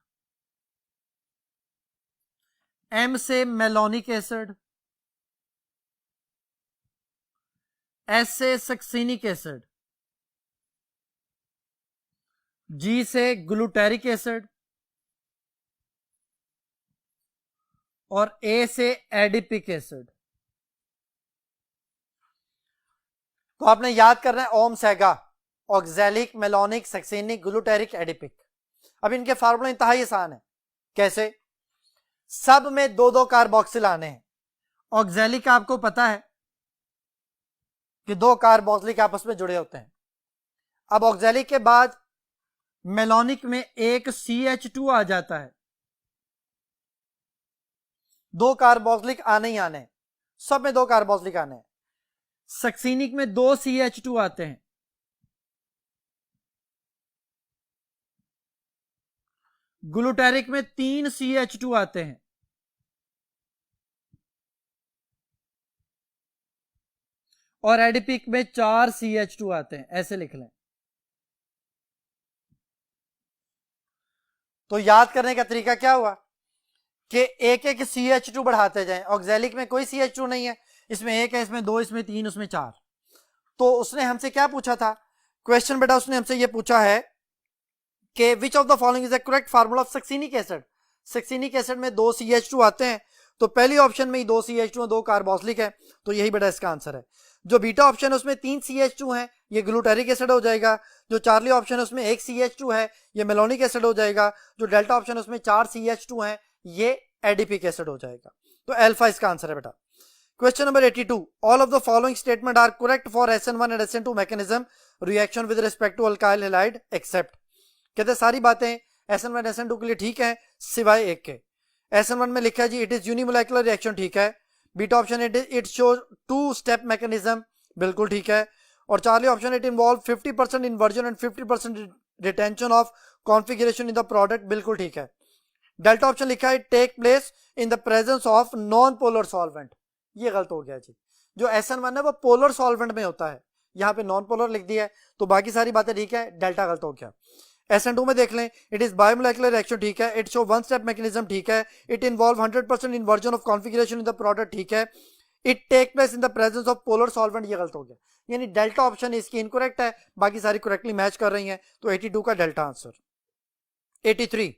S1: M से मेलोनिक एसिड, S से सक्सीनिक एसिड, G से ग्लूटेरिक एसिड और A से एडिपिक एसिड। तो आपने याद करना है ओम सैगा, oxalic, malonic, succinic, glutaric, adipic. अब इनके फार्मूला इंतहाई आसान है। कैसे? सब में 2-2 कार्बोक्सिल आने हैं। ऑक्सैलिक आपको पता है कि 2 कार्बोक्सिलिक आपस में जुड़े होते हैं। अब ऑक्सैलिक के बाद मेलोनिक में एक CH2 आ जाता है, 2 कार्बोक्सिलिक आने ही आने हैं, सब में 2 कार्बोक्सिलिक आने हैं। सक्सीनिक में 2 CH2 आते हैं, ग्लूटेरिक में 3 CH2 आते हैं, और एडिपिक में 4 CH2 आते हैं, ऐसे लिख लें। तो याद करने का तरीका क्या हुआ कि एक एक CH2 बढ़ाते जाएं। ऑक्सैलिक में कोई CH2 नहीं है, इसमें एक है, इसमें दो, इसमें तीन, उसमें चार। तो उसने हमसे क्या पूछा था क्वेश्चन बेटा, उसने हमसे ये पूछा है कि विच of the following is the correct formula of succinic acid. Succinic acid में 2 CH2 आते हैं, तो पहली ऑप्शन में ही 2 CH2 2 कार्बोक्सिलिक है, तो यही बेटा इसका आंसर है। जो बीटा ऑप्शन है उसमें 3 CH2 है, ये ग्लूटारिक एसिड हो जाएगा। जो चार्ली ऑप्शन है उसमें 1 CH2 है, ये मेलोनिक एसिड हो जाएगा। जो डेल्टा ऑप्शन है उसमें 4 CH2 है, ये एडिपिक एसिड हो जाएगा। तो अल्फा इसका आंसर है बेटा। Question number 82, all of the following statement are correct for SN1 and SN2 mechanism reaction with respect to alkyl halide except. कहते सारी बातें SN1 SN2 के लिए ठीक है सिवाय एक के। SN1 में लिखा है जी इट इज यूनिमोलेकुलर रिएक्शन, ठीक है। Beta option it shows 2 step mechanism, बिल्कुल ठीक है। और Charlie option it involve 50% inversion and 50% retention of configuration in the product, बिल्कुल ठीक है। डेल्टा ऑप्शन लिखा है take place in the presence of non polar solvent, ये गलत हो गया जी। जो SN1 है वो पोलर सॉल्वेंट में होता है, यहाँ पे नॉन पोलर लिख दिया है, तो बाकी सारी बातें ठीक है, डेल्टा गलत हो गया। SN2 में देख लें इट इज बायोमोलेकुलर रिएक्शन, ठीक है। इट शो 1 स्टेप मैकेनिज्म, ठीक है। It involve 100% inversion of configuration in the product, ठीक है। It take place in the presence of polar solvent, ये गलत हो गया। यानी डेल्टा ऑप्शन इसकी इनकरेक्ट है, बाकी सारी करेक्टली मैच कर रही हैं, तो 82 का delta answer. 83,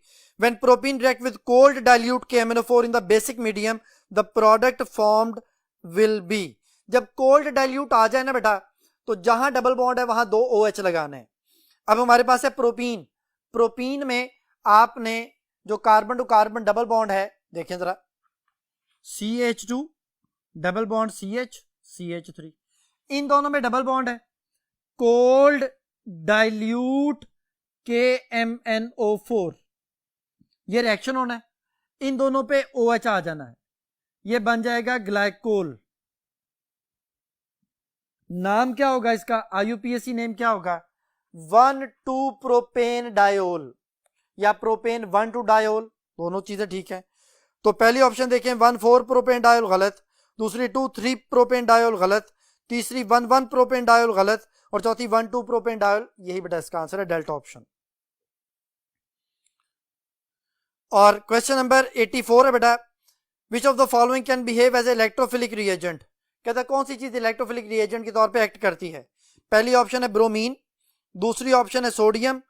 S1: when propene react with cold dilute KMnO4 in the basic medium the product formed will be। जब कोल्ड डाइल्यूट आ जाए ना बेटा, तो जहां डबल बॉन्ड है वहां 2 OH लगाने हैं। अब हमारे पास है प्रोपीन, प्रोपीन में आपने जो carbon to carbon double bond है, देखें जरा, CH2 double bond CH, CH3, इन दोनों में डबल बॉन्ड है। कोल्ड डाइल्यूट KMnO4, ये रिएक्शन होना है, इन दोनों पे OH आ जाना है, ये बन जाएगा ग्लाइकोल। नाम क्या होगा इसका, IUPAC नेम क्या होगा, 1,2 प्रोपेन डायोल या प्रोपेन 1,2 डायोल, दोनों चीजें ठीक है। तो पहली ऑप्शन देखें 1,4 प्रोपेन डायोल गलत, दूसरी 2,3 प्रोपेन डायोल गलत, तीसरी 1,1 प्रोपेन डायोल गलत, और चौथी 1,2 प्रोपेन डायोल, यही बेटा इसका आंसर है, डेल्टा ऑप्शन। और क्वेश्चन नंबर 84 है बेटा, which of the following can behave as electrophilic reagent. कहता है कौन सी चीज इलेक्ट्रोफिलिक रिएजेंट के तौर पे एक्ट करती है। पहली ऑप्शन है ब्रोमीन, दूसरी ऑप्शन है सोडियम,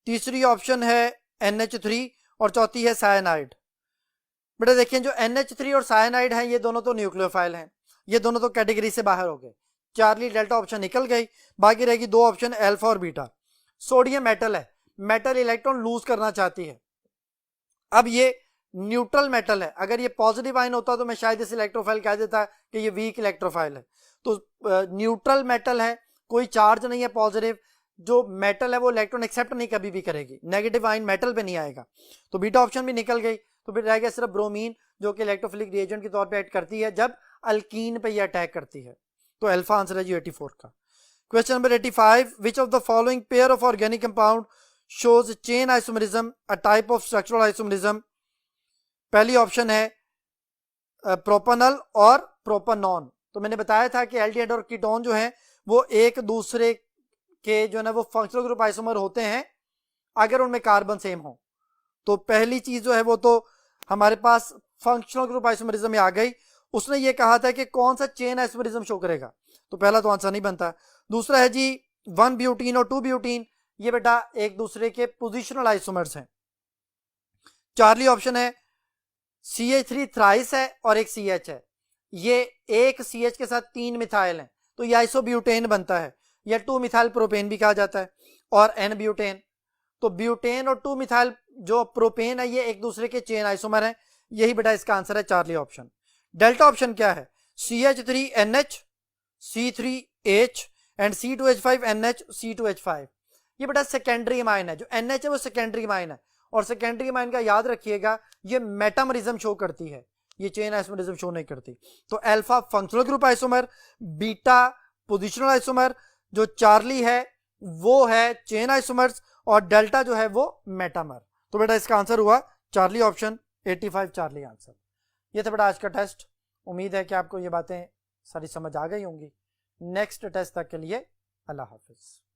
S1: तीसरी ऑप्शन है NH3 और चौथी है साइनाइड। बेटा देखिए जो NH3 और साइनाइड है ये दोनों तो न्यूक्लियोफाइल हैं, ये दोनों तो कैटेगरी से बाहर हो गए, चार्ली डेल्टा ऑप्शन निकल गई, बाकी रहेगी 2 ऑप्शन अल्फा और बीटा। सोडियम मेटल है, मेटल इलेक्ट्रॉन लूज करना चाहती है। अब ये न्यूट्रल मेटल है, अगर ये पॉजिटिव आयन होता तो मैं शायद इस इलेक्ट्रोफाइल कह देता कि ये वीक इलेक्ट्रोफाइल है। तो न्यूट्रल मेटल है, कोई चार्ज नहीं है पॉजिटिव, जो मेटल है वो इलेक्ट्रॉन एक्सेप्ट नहीं कभी भी करेगी, नेगेटिव आयन मेटल पे नहीं आएगा, तो बीटा ऑप्शन भी निकल गई। तो फिर रह गया सिर्फ ब्रोमीन जो कि इलेक्ट्रोफिलिक रिएजेंट के तौर पे एक्ट करती है जब अल्कीन पे ये अटैक करती है, तो अल्फा आंसर है जी 84 का। Question number 85, which of the following pair of organic compound shows chain isomerism, a type of structural isomerism. पहली ऑप्शन है प्रोपेनॉल और प्रोपेनॉन। तो मैंने बताया था कि एल्डिहाइड और कीटोन जो है वो एक दूसरे के जो है ना वो फंक्शनल ग्रुप आइसोमर होते हैं अगर उनमें कार्बन सेम हो। तो पहली चीज जो है वो तो हमारे पास फंक्शनल ग्रुप आइसोमरिज्म में आ गई। उसने ये कहा था कि कौन सा चेन आइसोमरिज्म शो करेगा, तो पहला तो आंसर नहीं बनता। दूसरा है जी 1 ब्यूटीन और 2 ब्यूटीन, ये बेटा एक दूसरे के पोजिशनल आइसोमर्स हैं। चार्ली ऑप्शन है CH3 थ्राइस है और एक CH है, ये एक CH के साथ 3 मिथाइल हैं, तो ये आइसोब्यूटेन बनता है, या 2 मिथाइल प्रोपेन भी कहा जाता है, और N ब्यूटेन। तो ब्यूटेन और 2 मिथाइल जो प्रोपेन है ये एक दूसरे के चेन आइसोमर हैं, यही बेटा इसका आंसर है चार्ली ऑप्शन। डेल्टा ऑप्शन क्या है, CH3NH, C3H and C2H5NH, C2H5। ये बेटा सेकेंडरी अमाइन है, जो NH है वो सेकेंडरी अमाइन है, और सेकेंडरी अमाइन का याद रखिएगा ये मेटामरिज्म शो करती है, ये चेन आइसोमरिज्म शो नहीं करती। तो alpha functional group isomer, beta positional isomer, जो चार्ली है वो है चेन आइसोमर्स, और डेल्टा जो है वो मेटामर। तो बेटा इसका आंसर हुआ चार्ली ऑप्शन, 85 चार्ली आंसर। ये था बेटा आज का टेस्ट। उम्मीद है कि आपको ये बातें सारी समझ आ गई होंगी। नेक्स्ट टेस्ट तक के लिए अल्लाह हाफिज़।